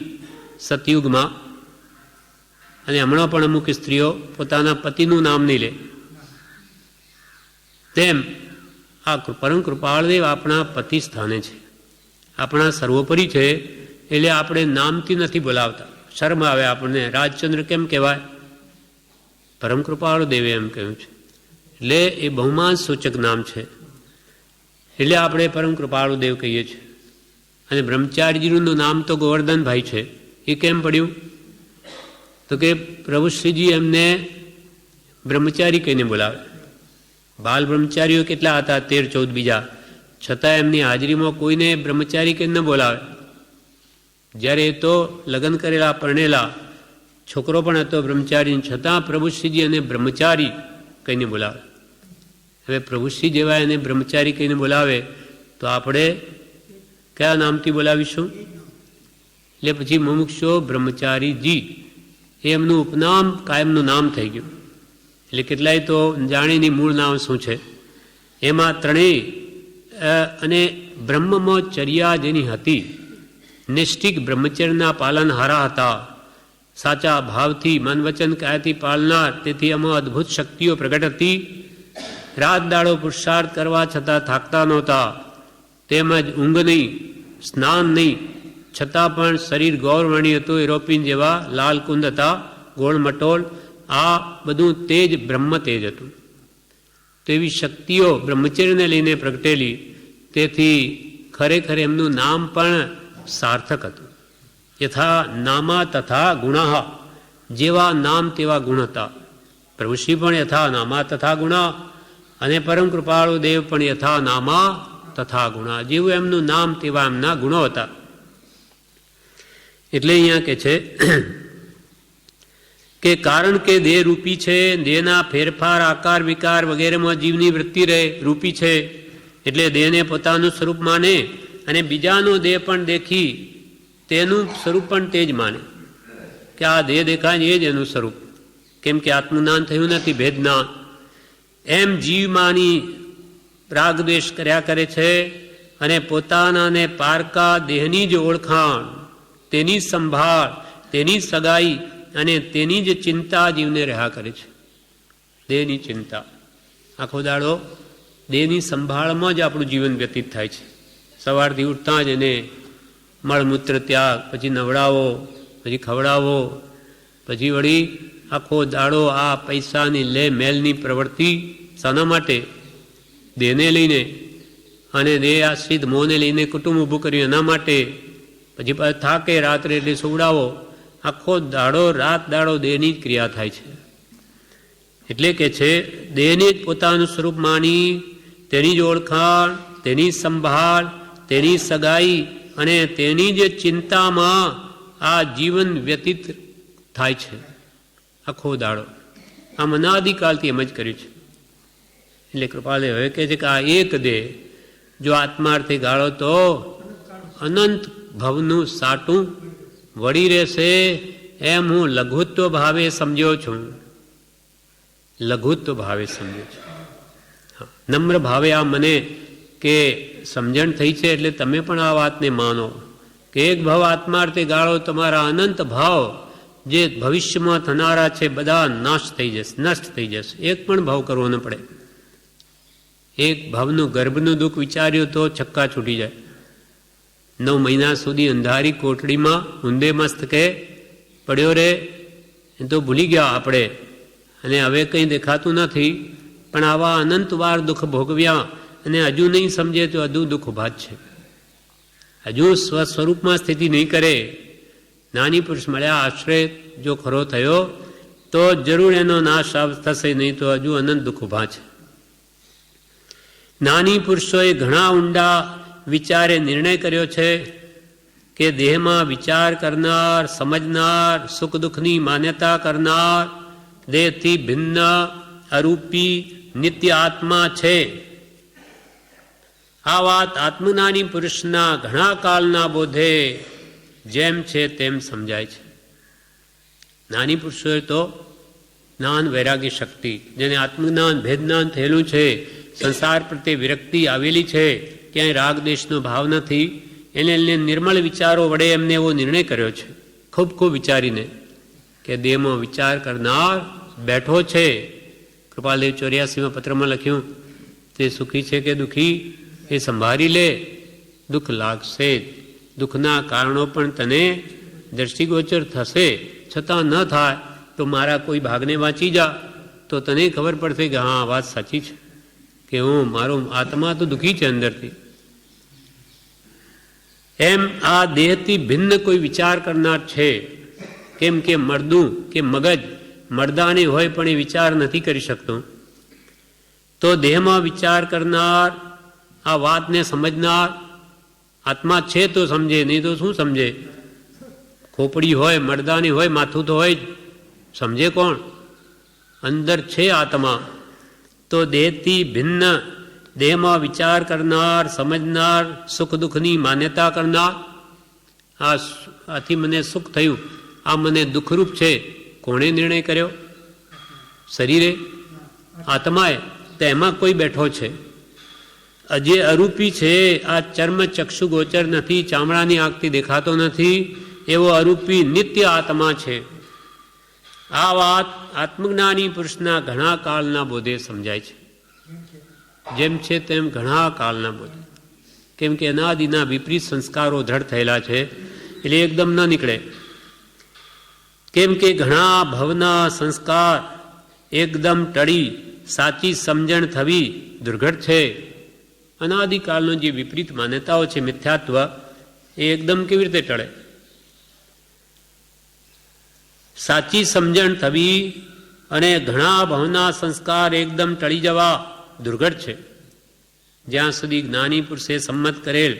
સતયુગમાં, અને હમણાં પણ અમુક સ્ત્રીઓ પોતાના પતિનું નામ નહીં લે, તેમ આ પરમ કૃપાળદેવ આપણા પતિ સ્થાને છે, આપણા સર્વોપરી છે. એટલે આપણે નામથી નથી બોલાવતા, શરમ આવે આપણને. રાજચંદ્ર કેમ કહેવાય? પરમ કૃપાળુ દેવે એમ કહ્યું છે. એટલે એ બહુમાન સૂચક નામ છે. એટલે આપણે પરમ કૃપાળુ દેવ કહીએ છીએ. અને બ્રહ્મચારીજીનું નામ તો ગોવર્ધનભાઈ છે. એ કેમ પડ્યું? તો કે પ્રભુ શ્રીજી એમને બ્રહ્મચારી કહીને બોલાવે. બાલ બ્રહ્મચારીઓ કેટલા હતા? 13-14 બીજા. છતાં એમની હાજરીમાં કોઈને બ્રહ્મચારી કહીને ન બોલાવે. જ્યારે એ તો લગ્ન કરેલા પરણેલા છોકરો પણ હતો બ્રહ્મચારી, છતાં પ્રભુશ્રીજી એને બ્રહ્મચારી કહીને બોલાવે. હવે પ્રભુશ્રી જેવા એને બ્રહ્મચારી કહીને બોલાવે તો આપણે કયા નામથી બોલાવીશું? એટલે પછી મુમુક્ષો બ્રહ્મચારીજી એ એમનું ઉપનામ કાયમનું નામ થઈ ગયું. એટલે કેટલાય તો જાણીની મૂળ નામ શું છે. એમાં ત્રણેય અને બ્રહ્મમાં ચર્યા જેની હતી, નિષ્ઠિક બ્રહ્મચર્યના પાલનહારા હતા, સાચા ભાવથી મન વચન કાયાથી પાળનાર. તેથી એમાં અદ્ભુત શક્તિઓ પ્રગટ હતી. રાત દાડો પુરુષાર્થ કરવા છતાં થાકતા નહોતા. તેમજ ઊંઘ નહીં, સ્નાન નહીં, છતાં પણ શરીર ગૌરવર્ણી હતું. એરોપિન જેવા લાલકુંદ હતા, ગોળ મટોળ. આ બધું તેજ બ્રહ્મ તેજ હતું. તો એવી શક્તિઓ બ્રહ્મચર્યને લઈને પ્રગટેલી. તેથી ખરેખર એમનું નામ પણ સાર્થક હતું. યથા નામા તથા ગુણા, જેવા નામ તેવા ગુણ હતા. પ્રભુશ્રી પણ યથા નામા તથા ગુણા, અને પરમ કૃપાળુ દેવ પણ યથા નામા તથા ગુણા. જેવું એમનું નામ તેવા એમના ગુણો હતા. એટલે અહીંયા કે છે કે કારણ કે દેહ રૂપી છે, દેહના ફેરફાર આકાર વિકાર વગેરેમાં જીવની વૃત્તિ રહે, રૂપી છે. એટલે દેહને પોતાનું સ્વરૂપ માને અને બીજાનો દેહ પણ દેખી તેનું સ્વરૂપ પણ તે જ માને કે આ દેહ દેખાય એ જ એનું સ્વરૂપ. કેમ કે આત્મજ્ઞાન થયું નથી, ભેદના. એમ જીવ માની રાગદ્વેષ કર્યા કરે છે અને પોતાનાને પારકા દેહની જ ઓળખાણ, તેની સંભાળ, તેની સગાઈ અને તેની જ ચિંતા જીવને રહ્યા કરે છે. દેહની ચિંતા, આખો દાડો દેહની સંભાળમાં જ આપણું જીવન વ્યતીત થાય છે. સવારથી ઉઠતા જ એને મળમૂત્ર ત્યાગ, પછી નવડાવો, પછી ખવડાવો, પછી વળી આખો દાડો આ પૈસાની લે મેલની પ્રવૃત્તિ શાના માટે? દેહને લઈને, અને દેહ આશ્રિત મોહને લઈને કુટુંબ ઊભું કર્યું એના માટે. પછી પાછું થાકે રાત્રે એટલે સુવડાવો. આખો દાડો રાત દાડો દેહની જ ક્રિયા થાય છે. એટલે કે છે દેહને જ પોતાનું સ્વરૂપ માની તેની જ ઓળખાણ, તેની સંભાળ, તેની સગાઈ અને તેની જ ચિંતામાં આ જીવન વ્યતીત થાય છે આખો દાડો. આમ અનાદિકાલથી એમ જ કર્યું છે. એટલે કૃપાલે હવે કહે છે કે આ એક દેહ જો આત્માર્થે ગાળો તો અનંત ભવનું સાટું વળી રહેશે, એમ હું લઘુત્વ ભાવે સમજ્યો છું. લઘુત્વ ભાવે સમજ્યો છું. નમ્ર ભાવે આ મને કે સમજણ થઈ છે એટલે તમે પણ આ વાતને માનો કે એક ભાવ આત્માર્થે ગાળો તમારા અનંત ભાવ જે ભવિષ્યમાં થનારા છે બધા નાશ થઈ જશે, નષ્ટ થઈ જશે. એક પણ ભાવ કરવો ન પડે. એક ભાવનું ગર્ભનું દુઃખ વિચાર્યું તો છક્કા છૂટી જાય. 9 મહિના સુધી અંધારી કોટડીમાં ઊંધે મસ્તકે પડ્યો રે એ તો ભૂલી ગયા આપણે, અને હવે કંઈ દેખાતું નથી. પણ આવા અનંતવાર દુઃખ ભોગવ્યા અને હજુ નહીં સમજે તો હજુ દુઃખ ઉભા જ છે. હજુ સ્વસ્વરૂપમાં સ્થિતિ નહીં કરે. નાની પુરુષ મળ્યા આશ્રય જો ખરો થયો તો જરૂર એનો નાશ થશે, નહીં તો હજુ અનંત દુઃખ ઉભા છે. નાની પુરુષોએ ઘણા ઊંડા વિચારે નિર્ણય કર્યો છે કે દેહમાં વિચાર કરનાર, સમજનાર, સુખ દુઃખની માન્યતા કરનાર, દેહથી ભિન્ન અરૂપી નિત્ય આત્મા છે. આ વાત આત્મજ્ઞાની પુરુષના ઘણા કાળના બોધે જેમ છે તેમ સમજાય છે. નાની પુરુષોએ તો જ્ઞાન વૈરાગી શક્તિ, જેને આત્મજ્ઞાન ભેદજ્ઞાન થયેલું છે, સંસાર પ્રત્યે વિરક્તિ આવેલી છે, ક્યાંય રાગ દેશનો ભાવ નથી, એને નિર્મળ વિચારો વડે એમને એવો નિર્ણય કર્યો છે ખૂબ ખૂબ વિચારીને કે દેહમાં વિચાર કરનાર બેઠો છે. કૃપાલદેવ 84માં પત્રમાં લખ્યું તે સુખી છે કે દુઃખી એ સંભાળી લે, દુઃખ લાગશે. દુઃખના કારણો પણ તને દ્રષ્ટિગોચર થશે, છતાં ન થાય તો મારા કોઈ ભાગને વાંચી જા તો તને ખબર પડશે કે હા વાત સાચી છે, કે હું મારો આત્મા તો દુઃખી છે અંદરથી. એમ આ દેહથી ભિન્ન કોઈ વિચાર કરનાર છે. કેમ કે મરદું કે મગજ મરદાની હોય પણ એ વિચાર નથી કરી શકતું. તો દેહમાં વિચાર કરનાર, આ વાતને સમજનાર આત્મા છે તો સમજે, નહીં તો શું સમજે? ખોપડી હોય, મરદાની હોય, માથું તો હોય જ, સમજે કોણ? અંદર છે આત્મા. તો દેહથી ભિન્ન, દેહમાં વિચાર કરનાર, સમજનાર, સુખ દુઃખની માન્યતા કરનાર, આથી મને સુખ થયું, આ મને દુઃખરૂપ છે, કોણે નિર્ણય કર્યો? શરીરે, આત્માએ. તો એમાં કોઈ બેઠો છે. જે અરૂપી છે, આ ચર્મ ચક્ષુ ગોચર નથી, ચામડાની આંખથી દેખાતો નથી, એવો અરૂપી નિત્ય આત્મા છે. આ વાત આત્મજ્ઞાની પુરુષના ઘણા કાળના બોધે સમજાય છે. જેમ છે તેમ ઘણા કાળના બોધે. કેમ કે અનાદિના વિપરીત સંસ્કારો દ્રઢ થયેલા છે એટલે એકદમ ન નીકળે. કેમ કે ઘણા ભવના સંસ્કાર એકદમ ટળી સાચી સમજણ થવી દુર્ઘટ છે. અનાદિકાળનો જે વિપરીત માન્યતાઓ છે, મિથ્યાત્વ, એ એકદમ કેવી રીતે ટળે? સાચી સમજણ થવી અને ઘણા ભવના સંસ્કાર એકદમ ટળી જવા દુર્ઘટ છે. જ્યાં સુધી જ્ઞાની પુરુષે સંમત કરેલ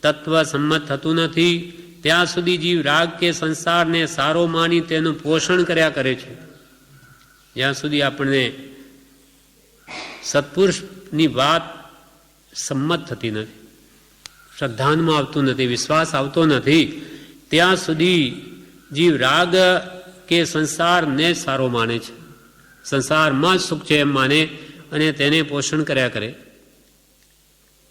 તત્વ સંમત થતું નથી ત્યાં સુધી જીવ રાગ કે સંસારને સારો માની તેનું પોષણ કર્યા કરે છે. જ્યાં સુધી આપણને સત્પુરુષની વાત સંમત થતી નથી, શ્રદ્ધાનમાં આવતું નથી, વિશ્વાસ આવતો નથી, ત્યાં સુધી જીવ રાગ કે સંસારને સારો માને છે, સંસારમાં જ સુખ છે એમ માને અને તેને પોષણ કર્યા કરે.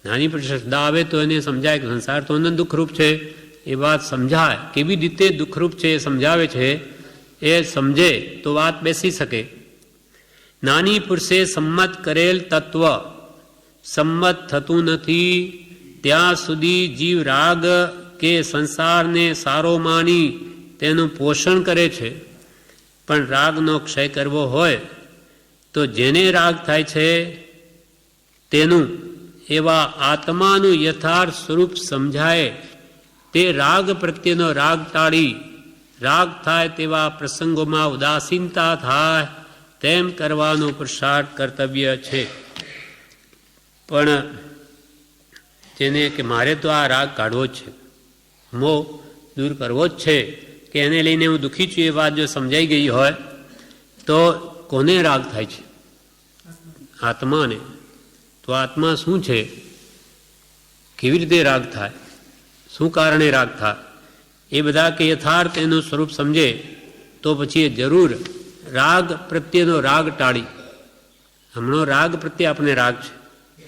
નાની પણ શ્રદ્ધા આવે તો એને સમજાય કે સંસાર તો અનંત દુઃખરૂપ છે. એ વાત સમજાય, કેવી રીતે દુઃખરૂપ છે એ સમજાવે છે, એ સમજે તો વાત બેસી શકે. નાની પુરુષે સંમત કરેલ તત્વ સંમત થતું નથી ત્યાં સુધી જીવ રાગ કે સંસારને સારો માની તેનું પોષણ કરે છે. પણ રાગનો ક્ષય કરવો હોય તો જેને રાગ થાય છે તેનું એવા આત્માનું યથાર્થ સ્વરૂપ સમજાય તે રાગ પ્રત્યેનો રાગ ટાળી રાગ થાય તેવા પ્રસંગોમાં ઉદાસીનતા થાય તેમ કરવાનું પુરુષાર્થ કર્તવ્ય છે. પણ જેને કે મારે તો આ રાગ કાઢવો જ છે, મોહ દૂર કરવો જ છે, કે એને લઈને હું દુઃખી છું, એ વાત જો સમજાઈ ગઈ હોય તો કોને રાગ થાય છે? આત્માને. તો આત્મા શું છે? કેવી રીતે રાગ થાય? શું કારણે રાગ થાય? એ બધા કે યથાર્થ એનું સ્વરૂપ સમજે તો પછી એ જરૂર રાગ પ્રત્યેનો રાગ ટાળી. હમણાં રાગ પ્રત્યે આપણને રાગ છે.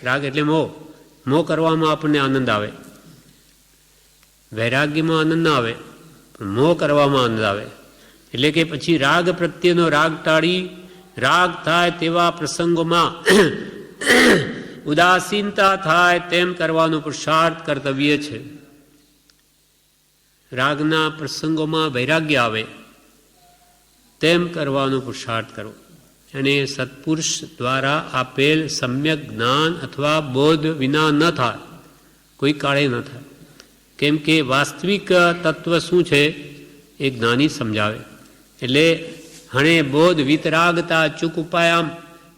રાગ એટલે મોહ. મોહ કરવામાં આપણને આનંદ આવે, વૈરાગ્યમાં આનંદ ના આવે, પણ મોહ કરવામાં આનંદ આવે. એટલે કે પછી રાગ પ્રત્યેનો રાગ ટાળી રાગ થાય તેવા પ્રસંગોમાં ઉદાસીનતા થાય તેમ કરવાનું પુરુષાર્થ કર્તવ્ય છે. રાગના પ્રસંગોમાં વૈરાગ્ય આવે તેમ કરવાનો પુરુષાર્થ કરવો. અને સત્પુરુષ દ્વારા આપેલ સમ્યક જ્ઞાન અથવા બોધ વિના ન થાય, કોઈ કાળે ન થાય. કેમ કે વાસ્તવિક તત્વ શું છે એ જ્ઞાની સમજાવે. એટલે હણે બોધ વિતરાગતા અચૂક ઉપાય,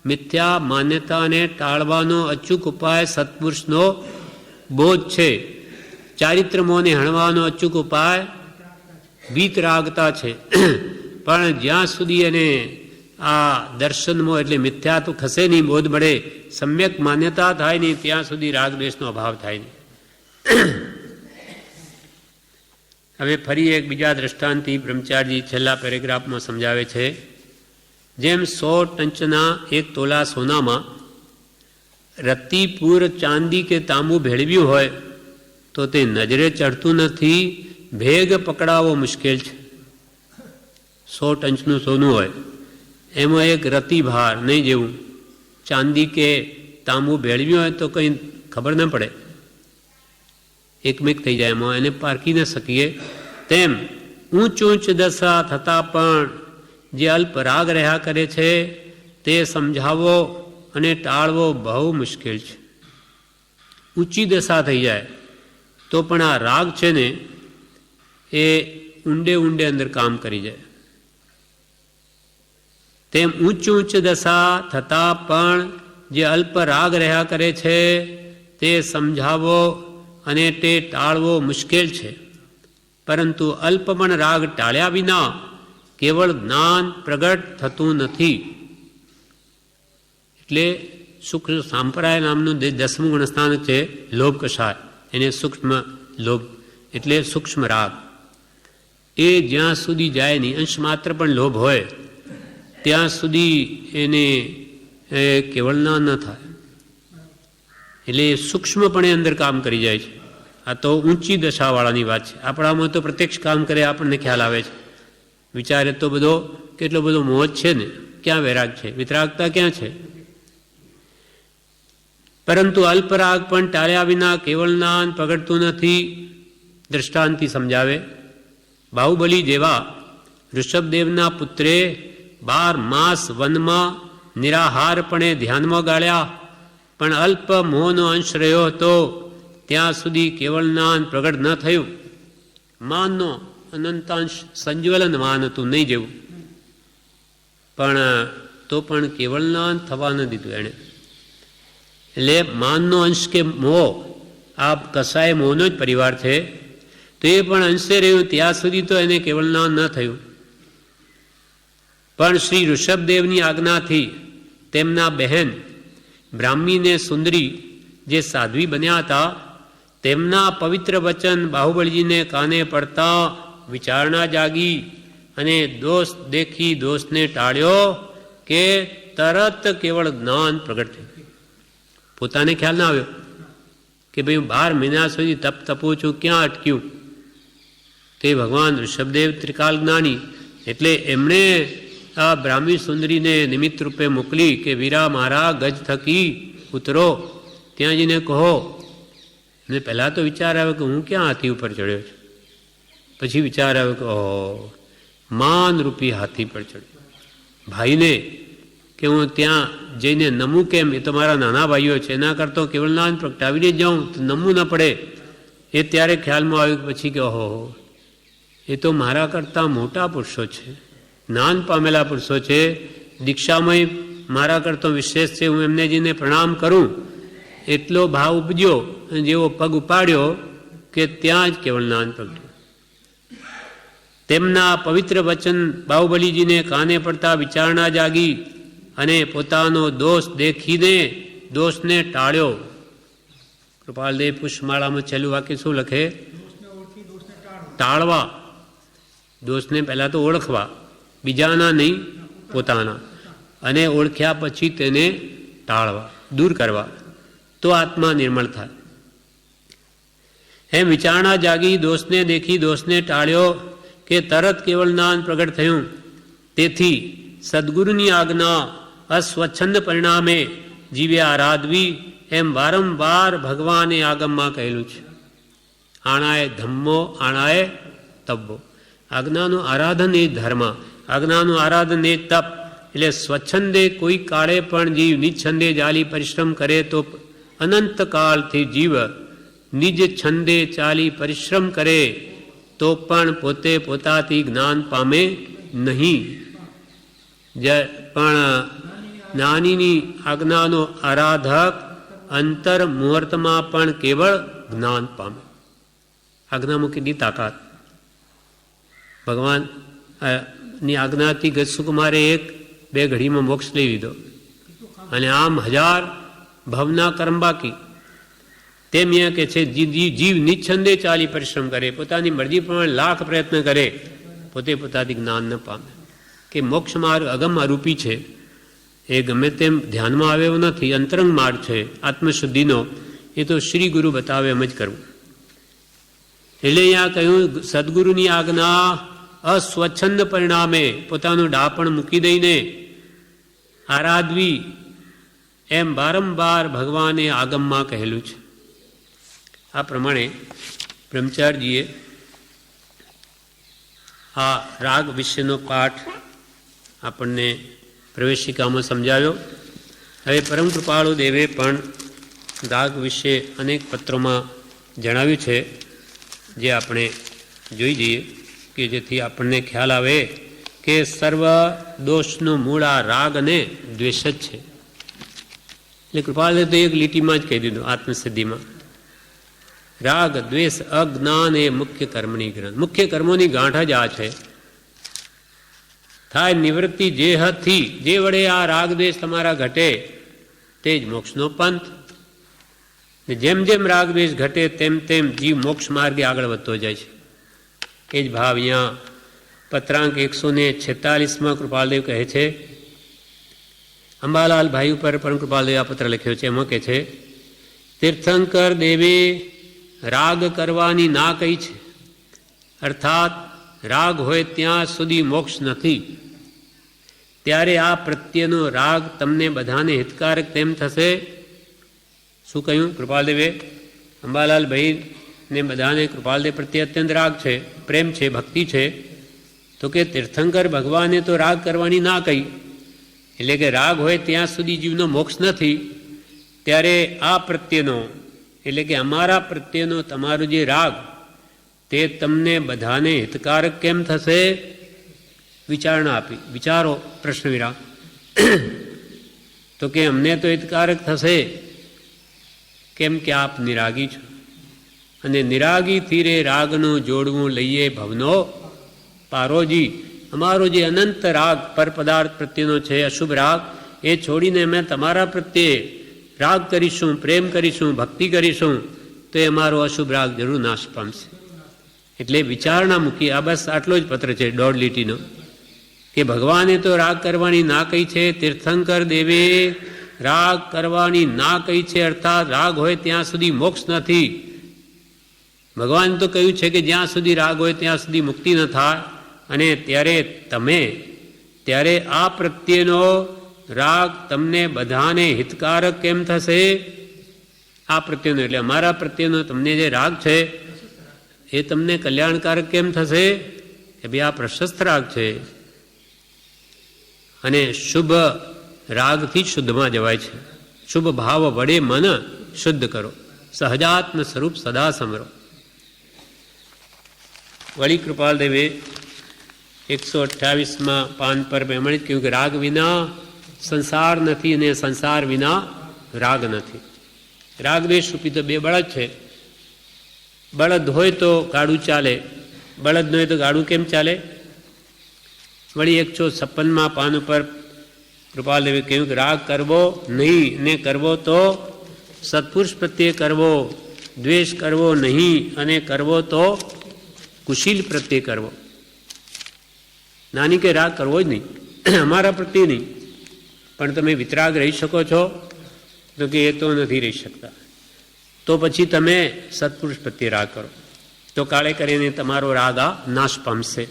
મિથ્યા માન્યતાને ટાળવાનો અચૂક ઉપાય સત્પુરુષનો બોધ છે. ચારિત્ર મોહને હણવાનો અચૂક ઉપાય વિતરાગતા છે. પણ જ્યાં સુધી એને આ દર્શન મોહ એટલે મિથ્યા તો ખસે નહીં, બોધ મળે, સમ્યક માન્યતા થાય નહીં, ત્યાં સુધી રાગ દ્વેષનો અભાવ થાય નહીં. હવે ફરી એક બીજા દ્રષ્ટાંતથી બ્રહ્મચારીજી છેલ્લા પેરેગ્રાફમાં સમજાવે છે. જેમ 100 ટંચના 1 તોલા સોનામાં રત્તીપૂર ચાંદી કે તાંબુ ભેળવ્યું હોય તો તે નજરે ચડતું નથી, ભેગ પકડાવવો મુશ્કેલ છે. 100 ટંચનું સોનું હોય, એમાં એક રતી ભાર નહીં જેવું ચાંદી કે તાંબુ ભેળવ્યું હોય તો કંઈ ખબર ન પડે, એકમેક થઈ જાય, એમાં એને પારખી ન શકીએ. તેમ ઊંચ ઊંચ દશા થતાં પણ જે અલ્પ રાગ રહ્યા કરે છે તે સમજાવવો અને ટાળવો બહુ મુશ્કેલ છે. ઊંચી દશા થઈ જાય તો પણ આ રાગ છે ને એ ઊંડે ઊંડે અંદર કામ કરી જાય. તેમ ઊંચ ઊંચ દશા થતાં પણ જે અલ્પ રાગ રહ્યા કરે છે તે સમજાવવો અને તે ટાળવો મુશ્કેલ છે. પરંતુ અલ્પમણ રાગ ટાળ્યા વિના કેવળ જ્ઞાન પ્રગટ થતું નથી. એટલે સૂક્ષ્મ સાંપ્રદાય નામનું 10મું ગુણસ્થાનક છે, લોભ કષાય, એને સૂક્ષ્મ લોભ એટલે સૂક્ષ્મ રાગ. એ જ્યાં સુધી જાય નહીં, અંશ માત્ર પણ લોભ હોય ત્યાં સુધી એને કેવળના ન થાય. એટલે સૂક્ષ્મપણે અંદર કામ કરી જાય છે. આ તો ઊંચી દશાવાળાની વાત છે. આપણામાં તો પ્રત્યક્ષ કામ કરે આપણને ખ્યાલ આવે છે. વિચારે તો બધો કેટલો બધો મોહ છે ને, ક્યાં વૈરાગ છે, વિતરાગતા ક્યાં છે? પરંતુ અલ્પરાગ પણ ટાળ્યા વિના કેવળ જ્ઞાન પગડતું નથી. દ્રષ્ટાંતથી સમજાવે. બાહુબલી જેવા ઋષભદેવના પુત્રે 12 માસ વનમાં નિરાહારપણે ધ્યાનમાં ગાળ્યા, પણ અલ્પ મોહનો અંશ રહ્યો હતો ત્યાં સુધી કેવળ જ્ઞાન પ્રગટ ન થયું. માનનો અનંતાંશ સંજ્વલન માન હતું, નહીં જેવું, પણ તો પણ કેવળ જ્ઞાન થવા ન દીધું એણે. એટલે માનનો અંશ કે મોહ, આ કસાય મોહનો જ પરિવાર છે, તો એ પણ અંશે રહ્યું ત્યાં સુધી તો એને કેવળ જ્ઞાન ન થયું. પણ શ્રી ઋષભદેવની આજ્ઞાથી તેમના બહેન બ્રાહ્મીને સુંદરી જે સાધ્વી બન્યા હતા તેમના પવિત્ર વચન બાહુબળીજીને કાને પડતા વિચારણા જાગી અને દોષ દેખી દોષને ટાળ્યો કે તરત કેવળ જ્ઞાન પ્રગટ થયું. પોતાને ખ્યાલ ના આવ્યો કે ભાઈ 12 મહિના સુધી તપ તપું છું, ક્યાં અટક્યું? તે ભગવાન ઋષભદેવ ત્રિકાલ જ્ઞાની, એટલે એમણે આ બ્રાહ્મી સુંદરીને નિમિત્ત રૂપે મોકલી કે વીરા મારા ગજ થકી ઉતરો, ત્યાં જઈને કહો. એને પહેલાં તો વિચાર આવ્યો કે હું ક્યાં હાથી ઉપર ચડ્યો છું, પછી વિચાર આવ્યો કે ઓહો માનરૂપી હાથી પર ચડ્યો. ભાઈને કે હું ત્યાં જઈને નમું કેમ, એ તો મારા નાના ભાઈઓ છે, એના કરતો કેવળનાથ પ્રગટાવીને જાઉં તો નમવું ન પડે. એ ત્યારે ખ્યાલમાં આવ્યું પછી કે ઓહો, એ તો મારા કરતાં મોટા પુરુષો છે, જ્ઞાન પામેલા પુરુષો છે, દીક્ષામય મારા કરતો વિશેષ છે, હું એમને જઈને પ્રણામ કરું. એટલો ભાવ ઉપજ્યો અને જેવો પગ ઉપાડ્યો કે ત્યાં જ કેવળનાથ પ્રગટ્યો. તેમના પવિત્ર વચન બાહુબલીજીને કાને પડતા વિચારણા જાગી અને પોતાનો દોષ દેખીને દોષને ટાળ્યો. કૃપાલદેવ પુષ્પમાળામાં છેલ્લું વાક્ય શું લખે? ટાળવા. દોષને પહેલાં તો ઓળખવા, બીજાના નહીં, પોતાના. અને ઓળખ્યા પછી તેને ટાળવા, દૂર કરવા, તો આત્મા નિર્મળ થાય. એમ વિચારણા જાગી, દોષને દેખી દોષને ટાળ્યો કે તરત કેવળનાથ પ્રગટ થયું. તેથી સદગુરુની આજ્ઞા અસ્વચ્છંદ પરિણામે જીવે આરાધવી, એમ વારંવાર ભગવાને આગમમાં કહેલું છે. આણાએ ધમ્મો આણાએ તબ્બો. આજ્ઞાનું આરાધન એ ધર્મ, આજ્ઞાનું આરાધન એ તપ. એટલે સ્વચ્છંદે કોઈ કાળે પણ જીવ નિચ્છંદે ચાલી પરિશ્રમ કરે તો અનંતકાળથી જીવ નિજ છંદે ચાલી પરિશ્રમ કરે તો પણ પોતે પોતાથી જ્ઞાન પામે નહીં. પણ જ્ઞાનીની આજ્ઞાનો આરાધક અંતર મુહૂર્તમાં પણ કેવળ જ્ઞાન પામે. આજ્ઞામાં કેટલી તાકાત! ભગવાન ની આજ્ઞાથી ગજસુકુમારે 1-2 ઘડીમાં મોક્ષ લઈ લીધો, અને આમ 1000 ભવના કર્મ બાકી. તેમ અહીંયા કે છે જીવ નિચ્છંદે ચાલી પરિશ્રમ કરે, પોતાની મરજી પ્રમાણે લાખ પ્રયત્ન કરે, પોતે પોતાથી જ્ઞાન ન પામે. કે મોક્ષ માર્ગ અગમ અરૂપી છે, એ ગમે તેમ ધ્યાનમાં આવે એવું નથી. અંતરંગ માર્ગ છે આત્મશુદ્ધિનો, એ તો શ્રી ગુરુ બતાવે એમ જ કરવું. એટલે અહીંયા કહ્યું સદગુરુની આજ્ઞા અસ્વચ્છંદ પરિણામે, પોતાનું ડાપણ મૂકી દઈને આરાધવી, એમ વારંવાર ભગવાને આગમમાં કહેલું છે. આ પ્રમાણે બ્રહ્મચારીજીએ આ રાગ વિશેનો પાઠ આપણને પ્રવેશિકામાં સમજાવ્યો. હવે પરમ કૃપાળુ દેવે પણ રાગ વિશે અનેક પત્રોમાં જણાવ્યું છે, જે આપણે જોઈ જઈએ કે જેથી આપણને ખ્યાલ આવે કે સર્વ દોષનું મૂળ આ રાગ અને દ્વેષ જ છે. એટલે કૃપાળે તો એક લીટીમાં જ કહી દીધું આત્મસિદ્ધિમાં, રાગ દ્વેષ અજ્ઞાન એ મુખ્ય કર્મની ગ્રંથ. મુખ્ય કર્મોની ગાંઠ જ આ છે. થાય નિવૃત્તિ જે હદથી, જે વડે આ રાગ દ્વેષ તમારા ઘટે તે જ મોક્ષનો પંથ. જેમ જેમ રાગ દ્વેષ ઘટે તેમ તેમ જીવ મોક્ષ માર્ગે આગળ વધતો જાય છે. એ જ ભાવ અહીંયા પત્રાંક 146માં કૃપાલદેવ કહે છે. અંબાલાલ ભાઈ ઉપર પરમ કૃપાલદેવ આ પત્ર લખ્યો છે. એમાં કહે છે, તીર્થંકર દેવે રાગ કરવાની ના કહી છે, અર્થાત રાગ હોય ત્યાં સુધી મોક્ષ નથી. ત્યારે આ પ્રત્યેનો રાગ તમને બધાને હિતકારક તેમ થશે. શું કહ્યું કૃપાલદેવે? અંબાલાલ ભાઈને બધાને કૃપાલદેવ પ્રત્યે અત્યંત રાગ છે, પ્રેમ છે, ભક્તિ છે. તો કે તીર્થંકર ભગવાને તો રાગ કરવાની ના કહી, એટલે કે રાગ હોય ત્યાં સુધી જીવનો મોક્ષ નથી. ત્યારે આ પ્રત્યેનો, એટલે કે અમારા પ્રત્યેનો તમારો જે રાગ, તે તમને બધાને હિતકારક કેમ થશે? વિચારણા આપી. વિચારો, પ્રશ્ન વિરામ. તો કે અમને તો હિતકારક થશે, કેમ કે આપ નિરાગી છો, અને નિરાગીથી રે રાગનું જોડવું લઈએ ભવનો પારોજી. અમારો જે અનંત રાગ પર પદાર્થ પ્રત્યેનો છે, અશુભ રાગ, એ છોડીને અમે તમારા પ્રત્યે રાગ કરીશું, પ્રેમ કરીશું, ભક્તિ કરીશું, તો એ અમારો અશુભ રાગ જરૂર નાશ પામશે. એટલે વિચારણા મૂકી. આ બસ આટલો જ પત્ર છે 1.5 લીટીનો, કે ભગવાને તો રાગ કરવાની ના કહી છે, તીર્થંકર દેવે રાગ કરવાની ના કહી છે, અર્થાત રાગ હોય ત્યાં સુધી મોક્ષ નથી. ભગવાન તો કહ્યું છે કે જ્યાં સુધી રાગ હોય ત્યાં સુધી મુક્તિ ન થાય. અને ત્યારે આ પ્રત્યેનો રાગ તમને બધાને હિતકારક કેમ થશે? આ પ્રત્યેનો, એટલે અમારા પ્રત્યેનો તમને જે રાગ છે એ તમને કલ્યાણકારક કેમ થશે? કે ભાઈ આ પ્રશસ્ત રાગ છે અને શુભ રાગથી શુદ્ધમાં જવાય છે. શુભ ભાવ વડે મન શુદ્ધ કરો, સહજાત્મ સ્વરૂપ સદા સમરો. વળી કૃપાલદેવે 128માં પાન પર એમણે કહ્યું કે રાગ વિના સંસાર નથી અને સંસાર વિના રાગ નથી. રાગ દ્વેષ રૂપી તો બે બળદ છે. બળદ હોય તો ગાડું ચાલે, બળદ ન હોય તો ગાડું કેમ ચાલે? વળી 156માં પાન ઉપર કૃપાલદેવે કહ્યું કે રાગ કરવો નહીં ને કરવો તો સત્પુરુષ પ્રત્યે કરવો, દ્વેષ કરવો નહીં અને કરવો તો કુશીલ પ્રત્યે કરવો. નાની કે રાગ કરવો જ નહીં, અમારા પ્રત્યે નહીં. પણ તમે વિતરાગ રહી શકો છો? તો કે એ તો નથી રહી શકતા. તો પછી તમે સત્પુરુષ પ્રત્યે રાગ કરો, તો કાળે કરીને તમારો રાગ આ નાશ પામશે.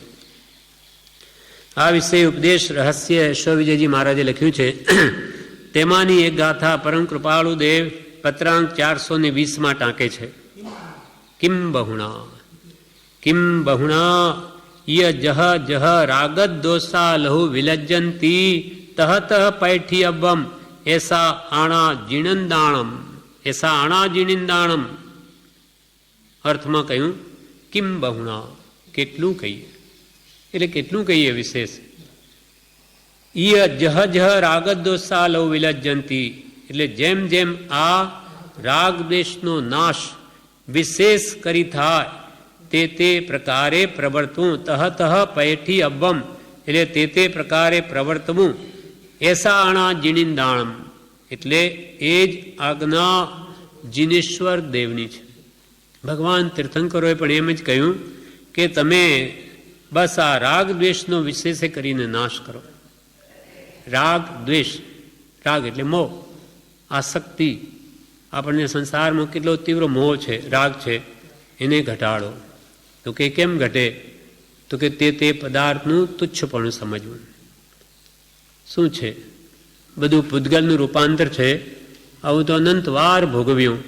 આ વિશે ઉપદેશ રહસ્ય અશ્વવિજયજી મહારાજે લખ્યું છે. તેમાંની એક ગાથા પરમ કૃપાળુ દેવ પત્રાંક 420માં ટાંકે છે. કિમ બહુણા કિમ બહુણા ય જહ જહ રાગદ દોષા લહુ વિલજ્જંતી તહ તહ પૈઠી અવ્વમ એસા આણા જીણંદાણમ એસા આણા જીણિંદાણમ. અર્થમાં કહ્યું કિમ બહુણા, કેટલું કહીએ, એટલે કેટલું કહીએ વિશેષ. ય જહ જહ રાગદ દોષા લહુ વિલજ્જંતી, એટલે જેમ જેમ આ રાગ દ્વેષનો નાશ વિશેષ કરી થાય તે પ્રકારે પ્રવર્તવું. તહ તહ પૈઠી અવ્વમ, એટલે તે પ્રકારે પ્રવર્તવું. એસા આણા જીણિંદાણમ, એટલે એ જ આજ્ઞા જીનેશ્વર દેવની છે. ભગવાન તીર્થંકરોએ પણ એમ જ કહ્યું કે તમે બસ આ રાગ દ્વેષનો વિશેષ કરીને નાશ કરો. રાગ દ્વેષ, રાગ એટલે મોહ, આસક્તિ, આપણને સંસારમાં કેટલો તીવ્ર મોહ છે, રાગ છે, એને ઘટાડો. તો કે કેમ ઘટે? તો કે તે પદાર્થનું તુચ્છપણું સમજવું. શું છે? બધું પૂતગલનું રૂપાંતર છે. આવું તો અનંતવાર ભોગવ્યું,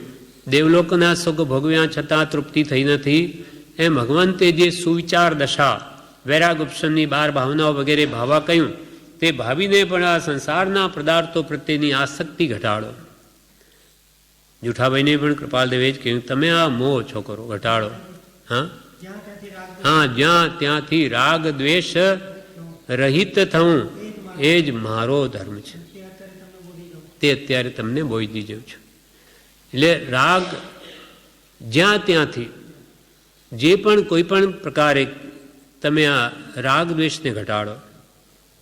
દેવલોકના સુખ ભોગવ્યા છતાં તૃપ્તિ થઈ નથી. એમ ભગવંતે જે સુવિચાર દશા, વૈરાગ ઉપશમની 12 ભાવનાઓ વગેરે ભાવા કહ્યું, તે ભાવીને પણ આ સંસારના પદાર્થો પ્રત્યેની આસક્તિ ઘટાડો. જુઠાભાઈને પણ કૃપાલદેવે જ કહ્યું તમે આ મોહ ઓછો કરો, ઘટાડો. હા, જ્યાં ત્યાંથી રાગ દ્વેષ રહિત થવું એ જ મારો ધર્મ છે. તે અત્યારે તમને બોલી દીધું છું. એટલે રાગ જ્યાં ત્યાંથી જે પણ કોઈ પણ પ્રકારે તમે આ રાગ દ્વેષને ઘટાડો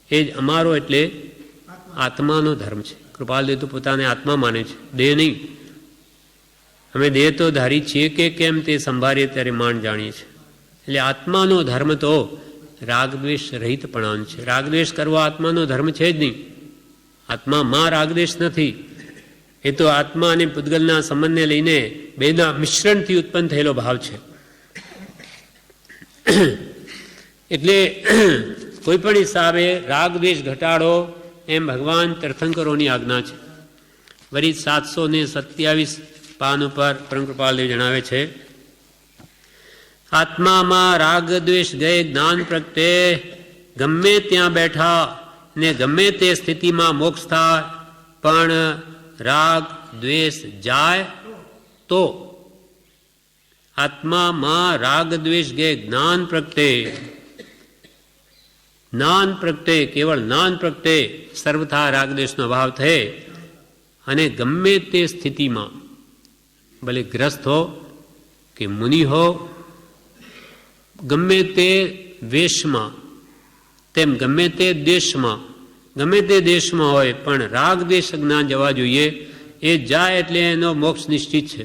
એ જ અમારો, એટલે આત્માનો ધર્મ છે. કૃપાલદેવ તો પોતાને આત્મા માને છે, દેહ નહીં. અમે દેહ તો ધારી છીએ કે કેમ તે સંભાળીએ ત્યારે માંડ જાણીએ છીએ. એટલે આત્માનો ધર્મ તો રાગદ્વેષ રહિતપણાનો છે. રાગદ્વેષ કરવો આત્માનો ધર્મ છે જ નહીં. આત્મામાં રાગદ્વેષ નથી. એ તો આત્મા અને પૂતગલના સંબંધને લઈને બેના મિશ્રણથી ઉત્પન્ન થયેલો ભાવ છે. એટલે કોઈ પણ હિસાબે રાગદ્વેષ ઘટાડો એમ ભગવાન તીર્થંકરોની આજ્ઞા છે. વળી 727 પાન ઉપર પરમ કૃપાલદેવ જણાવે છે, આત્મામાં રાગ દ્વેષ ગયે જ્ઞાન પ્રગટે, ગમે ત્યાં બેઠા ને ગમે તે સ્થિતિમાં મોક્ષ થાય, પણ રાગ દ્વેષ જાય તો. આત્મામાં રાગ દ્વેષ ગયે જ્ઞાન પ્રગટે, જ્ઞાન પ્રગટે, કેવળ જ્ઞાન પ્રગટે, સર્વથા રાગદ્વેષનો અભાવ થયે અને ગમે તે સ્થિતિમાં, ભલે ગ્રસ્ત હો કે મુનિ હો, ગમે તે વેશમાં, તેમ ગમે તે દેશમાં, ગમે તે દેશમાં હોય, પણ રાગ દ્વેષ જ્ઞાન જવા જોઈએ. એ જાય એટલે એનો મોક્ષ નિશ્ચિત છે.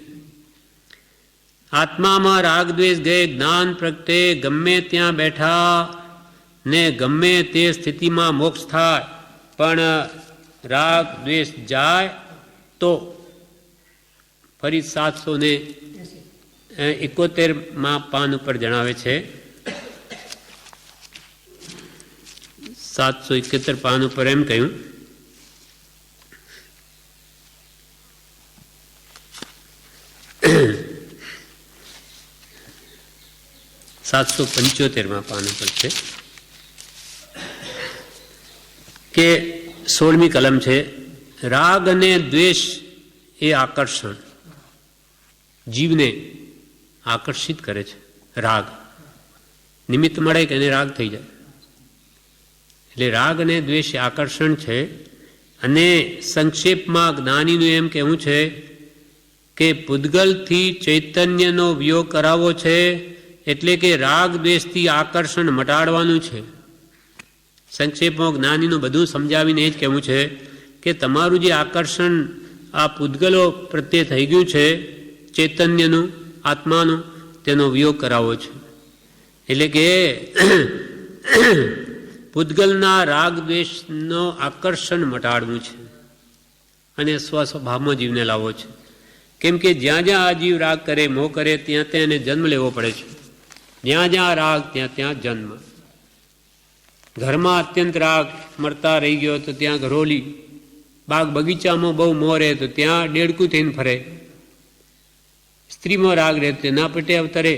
આત્મામાં રાગ દ્વેષ ગયે જ્ઞાન પ્રગટે, ગમે ત્યાં બેઠા ને ગમે તે સ્થિતિમાં મોક્ષ થાય, પણ રાગ દ્વેષ જાય તો. ફરી 771માં પાન ઉપર જણાવે છે, 771 પાન ઉપર એમ કહ્યું, 775 પાન પર છે કે 16મી કલમ છે, રાગ અને દ્વેષ એ આકર્ષણ, જીવને આકર્ષિત કરે છે. રાગ નિમિત્ત મળે કે એને રાગ થઈ જાય. એટલે રાગ અને દ્વેષ આકર્ષણ છે. અને સંક્ષેપમાં જ્ઞાનીનું એમ કહેવું છે કે પૂદગલથી ચૈતન્યનો વિયોગ કરાવવો છે, એટલે કે રાગ દ્વેષથી આકર્ષણ મટાડવાનું છે. સંક્ષેપમાં જ્ઞાનીનું બધું સમજાવીને એ જ કહેવું છે કે તમારું જે આકર્ષણ આ પૂદગલો પ્રત્યે થઈ ગયું છે, ચૈતન્યનું, આત્માનું, તેનો વિયોગ કરાવવો છે. એટલે કે પૂદગલના રાગ દ્વેષનો આકર્ષણ મટાડવું છે અને સ્વસ્વભાવમાં જીવને લાવવો છે. કેમ કે જ્યાં જ્યાં આ જીવ રાગ કરે, મોહ કરે, ત્યાં ત્યાં એને જન્મ લેવો પડે છે. જ્યાં જ્યાં રાગ ત્યાં ત્યાં જન્મ. ઘરમાં અત્યંત રાગ મળતા રહી ગયો તો ત્યાં ઘરોલી, બાગ બગીચામાં બહુ મોહ રહે તો ત્યાં ડેડકું થઈને ફરે, સ્ત્રીમાં રાગ રહે તો તેના પેટે અવતરે,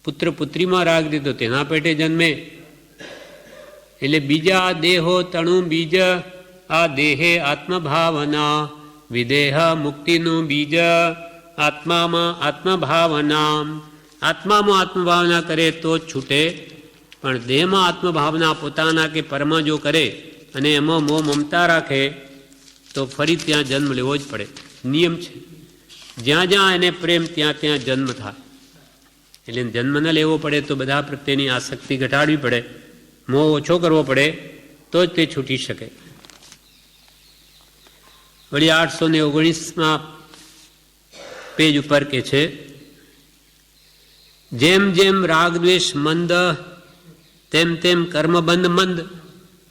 પુત્ર પુત્રીમાં રાગ રહે તો તેના પેટે જન્મે. એટલે બીજા દેહો તણુ બીજ, આ દેહે આત્મભાવના, વિદેહ મુક્તિનું બીજ આત્મામાં આત્મભાવના. આત્મામાં આત્મભાવના કરે તો જ છૂટે, પણ દેહમાં આત્મભાવના પોતાના કે પરમાં જો કરે અને એમાં મોહ મમતા રાખે તો ફરી ત્યાં જન્મ લેવો જ પડે. નિયમ છે. જ્યાં જ્યાં એને પ્રેમ ત્યાં ત્યાં જન્મ થાય. એટલે જન્મ ન લેવો પડે તો બધા પ્રત્યેની આસક્તિ ઘટાડવી પડે, મોહ ઓછો કરવો પડે, તો જ તે છૂટી શકે. વળી 819 પેજ ઉપર કે છે, જેમ જેમ રાગદ્વેષ મંદ તેમ તેમ કર્મબંધ મંદ,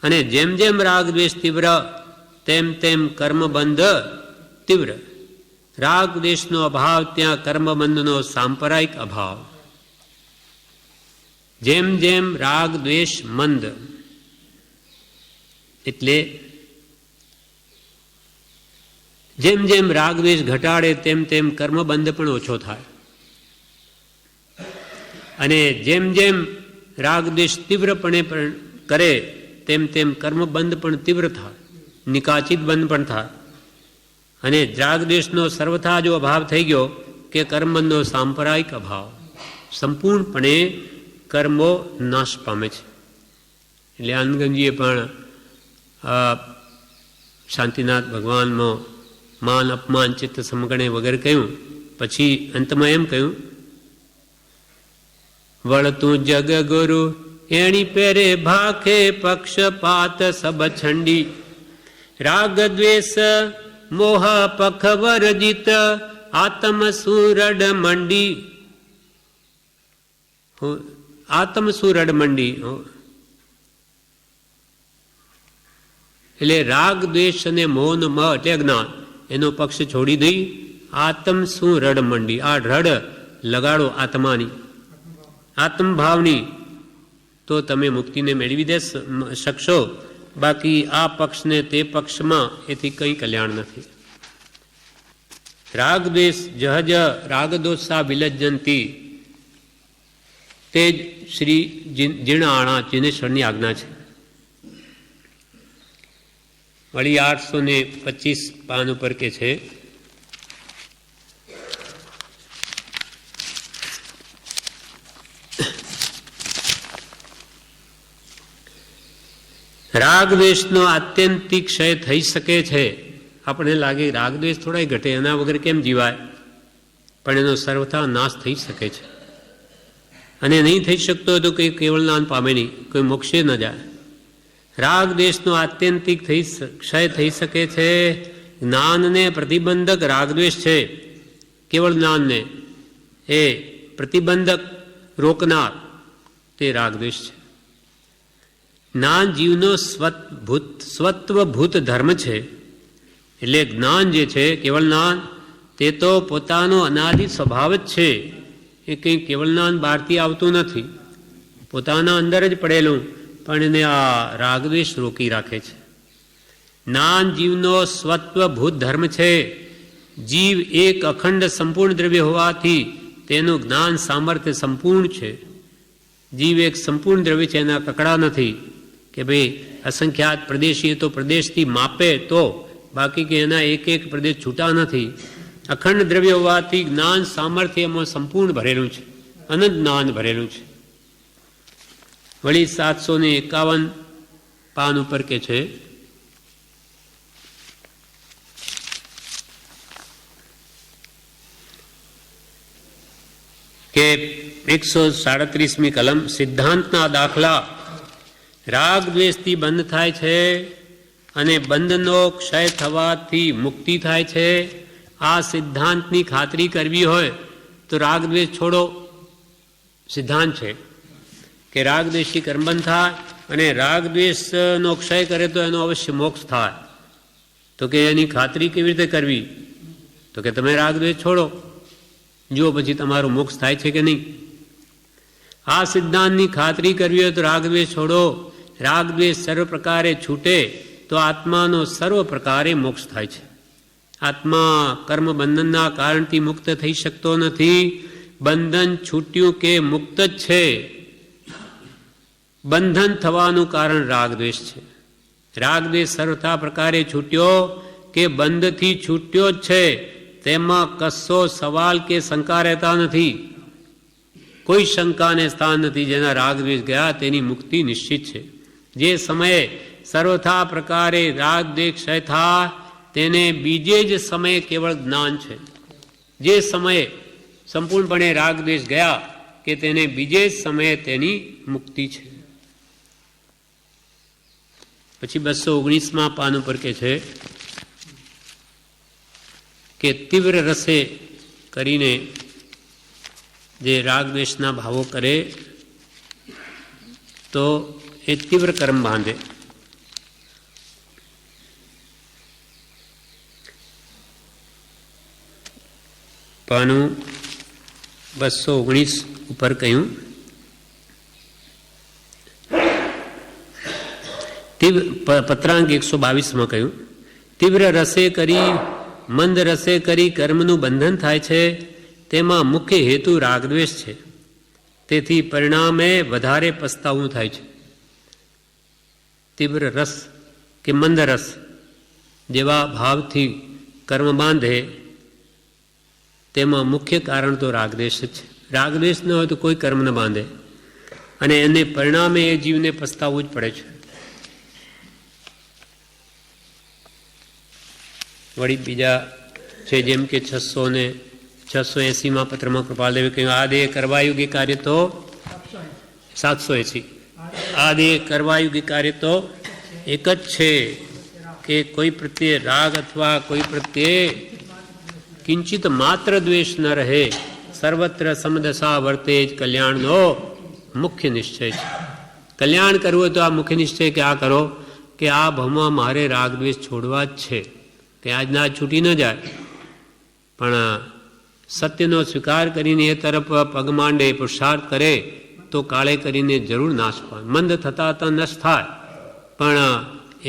અને જેમ જેમ રાગદ્વેષ તીવ્ર તેમ તેમ કર્મબંધ તીવ્ર. રાગદ્વેષનો અભાવ ત્યાં કર્મબંધનો સાંપ્રદાયિક અભાવ. જેમ જેમ રાગ દ્વેષ મંદ એટલે જેમ જેમ રાગ દ્વેષ ઘટાડે તેમ તેમ કર્મબંધ પણ ઓછો થાય. અને જેમ જેમ રાગ દ્વેષ તીવ્રપણે પણ કરે તેમ તેમ કર્મબંધ પણ તીવ્ર થાય, નિકાચિત બંધ પણ થાય. અને રાગ દ્વેષનો સર્વથા જો અભાવ થઈ ગયો કે કર્મબંધનો સાંપ્રદાયિક અભાવ, સંપૂર્ણપણે કર્મો નાશ પામે છે. એટલે આનંદગંજીએ પણ શાંતિનાથ ભગવાનમાં માન અપમાન ચિત્ત સમગણે વગેરે કહ્યું. પછી અંતમાં એમ કહ્યું, વળતું જગ ગુરુ એણી પેરે ભાખે પક્ષપાત સબ છંડી, રાગ દ્વેષ મોહ પખ વર્જિત આત્મ સુરડ મંડી. આત્મ સુરડ મંડી એટલે રાગ દ્વેષ અને મોહન મ એટલે જ્ઞાન, એનો પક્ષ છોડી દઈ આત્મ શું રડ મંડી. આ રડ લગાડો આત્માની, આત્મભાવની, તો તમે મુક્તિને મેળવી દે શકશો. બાકી આ પક્ષને તે પક્ષમાં એથી કંઈ કલ્યાણ નથી. રાગ દ્વેષ જહજ રાગદોષા વિલજ્જંતી, તે જ શ્રી જીર્ણાણા જીનેશ્વરની આજ્ઞા છે. વળી 825 પાન ઉપર કે છે, રાગદ્વેષનો આત્યંતિક ક્ષય થઈ શકે છે. આપણે લાગે રાગદ્વેષ થોડાય ઘટે, એના વગર કેમ જીવાય, પણ એનો સર્વથા નાશ થઈ શકે છે. અને નહીં થઈ શકતો હોય તો કંઈ કેવળ જ્ઞાન પામે નહીં, કોઈ મોક્ષે ન જાય. રાગ દ્વેષનો આત્યંતિક ક્ષય થઈ શકે છે. જ્ઞાનને પ્રતિબંધક રાગદ્વેષ છે, કેવળ જ્ઞાનને એ પ્રતિબંધક રોકનાર તે રાગદ્વેષ છે. જ્ઞાન જીવનો સ્વત્વભૂત ધર્મ છે. એટલે જ્ઞાન જે છે, કેવળ જ્ઞાન, તે તો પોતાનો અનાદિ સ્વભાવ જ છે. એ કંઈ કેવળ જ્ઞાન બહારથી આવતું નથી, પોતાના અંદર જ પડેલું, પણ એને આ રાગદ્વેષ રોકી રાખે છે. જ્ઞાન જીવનો સ્વત્વભૂત ધર્મ છે. જીવ એક અખંડ સંપૂર્ણ દ્રવ્ય હોવાથી તેનું જ્ઞાન સામર્થ્ય સંપૂર્ણ છે. જીવ એક સંપૂર્ણ દ્રવ્ય છે, એના કકડા નથી કે ભાઈ અસંખ્યાત પ્રદેશી તો પ્રદેશથી માપે તો, બાકી કે એના એક એક પ્રદેશ છૂટા નથી. અખંડ દ્રવ્ય હોવાથી જ્ઞાન સામર્થ્ય એમાં સંપૂર્ણ ભરેલું છે, અનંત જ્ઞાન ભરેલું છે. વળી 751 પાન ઉપર કે છે કે 137મી કલમ સિદ્ધાંતના દાખલા રાગ દ્વેષથી બંધ થાય છે અને બંધનો ક્ષય થવાથી મુક્તિ થાય છે. આ સિદ્ધાંતની ખાતરી કરવી હોય તો રાગ દ્વેષ છોડો. સિદ્ધાંત છે કે રાગ દ્વેષથી કર્મબંધ થાય અને રાગ દ્વેષનો ક્ષય કરે તો એનો અવશ્ય મોક્ષ થાય. તો કે એની ખાતરી કેવી રીતે કરવી? તો કે તમે રાગ દ્વેષ છોડો, જુઓ પછી તમારો મોક્ષ થાય છે કે નહીં. આ સિદ્ધાંતની ખાતરી કરવી હોય તો રાગ દ્વેષ છોડો. રાગ દ્વેષ સર્વ પ્રકારે છૂટે તો આત્માનો સર્વ પ્રકારે મોક્ષ થાય છે. આત્મા કર્મ બંધનના કારણથી મુક્ત થઈ શકતો નથી. બંધન છૂટ્યું કે મુક્ત જ છે. બંધન થવાનું કારણ રાગ દ્વેષ છે. રાગ દ્વેષ સર્વથા પ્રકારે છૂટ્યો કે બંધથી છૂટ્યો જ છે, તેમાં કશો સવાલ કે શંકા રહેતા નથી. કોઈ શંકાને સ્થાન નથી. જેના રાગ દ્વેષ ગયા તેની મુક્તિ નિશ્ચિત છે. જે સમયે સર્વથા પ્રકારે રાગ દ્વેષ ક્ષય થાય તેને બીજે જ સમયે કેવળ જ્ઞાન છે. જે સમયે સંપૂર્ણપણે રાગ દ્વેષ ગયા કે તેને બીજે જ સમયે તેની મુક્તિ છે. પછી 219માં પાન ઉપર કે છે કે તીવ્ર રસે કરીને જે રાગ દ્વેષના ભાવો કરે તો એ તીવ્ર કર્મ બાંધે. પાનું 219 ઉપર કહ્યું પત્રાંક 122માં કહ્યું તીવ્ર રસે કરી મંદ રસે કરી કર્મનું બંધન થાય છે. તેમાં મુખ્ય હેતુ રાગદ્વેષ છે. તેથી પરિણામે વધારે પસ્તાવું થાય છે. તીવ્ર રસ કે મંદ રસ જેવા ભાવથી કર્મ બાંધે તેમાં મુખ્ય કારણ તો રાગદ્વેષ જ છે. રાગદ્વેષ ન હોય તો કોઈ કર્મ ન બાંધે અને એને પરિણામે એ જીવને પસ્તાવવું જ પડે છે. વળી બીજા છે જેમ કે 680માં પત્રમાં કૃપાલદેવે કહ્યું આ દેહ કરવાયુગી કાર્ય તો 780 આ દેહ કરવાયુગી કાર્ય તો એક જ છે કે કોઈ પ્રત્યે રાગ અથવા કોઈ પ્રત્યે કિંચિત માત્ર દ્વેષ ન રહે. સર્વત્ર સમદશા વર્તે જ કલ્યાણનો મુખ્ય નિશ્ચય છે. કલ્યાણ કરવું હોય તો આ મુખ્ય નિશ્ચય કે આ કરો કે આ ભવમાં મારે રાગ દ્વેષ છોડવા જ છે કે આજના છૂટી ન જાય. પણ સત્યનો સ્વીકાર કરીને એ તરફ પગ માંડે પુરુષાર્થ કરે તો કાળે કરીને જરૂર નાશ પામે. મંદ થતા તો નશ થાય પણ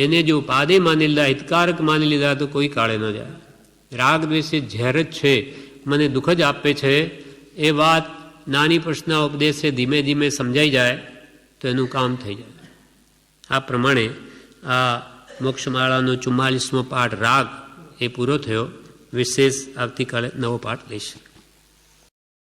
એને જો ઉપાદે માની લીધા હિતકારક માની લીધા તો કોઈ કાળે ન જાય. રાગ દ્વેષ એ ઝેર જ છે, મને દુઃખ જ આપે છે. એ વાત નાની પ્રશ્નના ઉપદેશે ધીમે ધીમે સમજાઈ જાય તો એનું કામ થઈ જાય. આ પ્રમાણે આ મોક્ષમાળાનો 44મો પાઠ રાગ એ પૂરો થયો. વિશેષ આવતીકાલે નવો પાઠ લઈશું.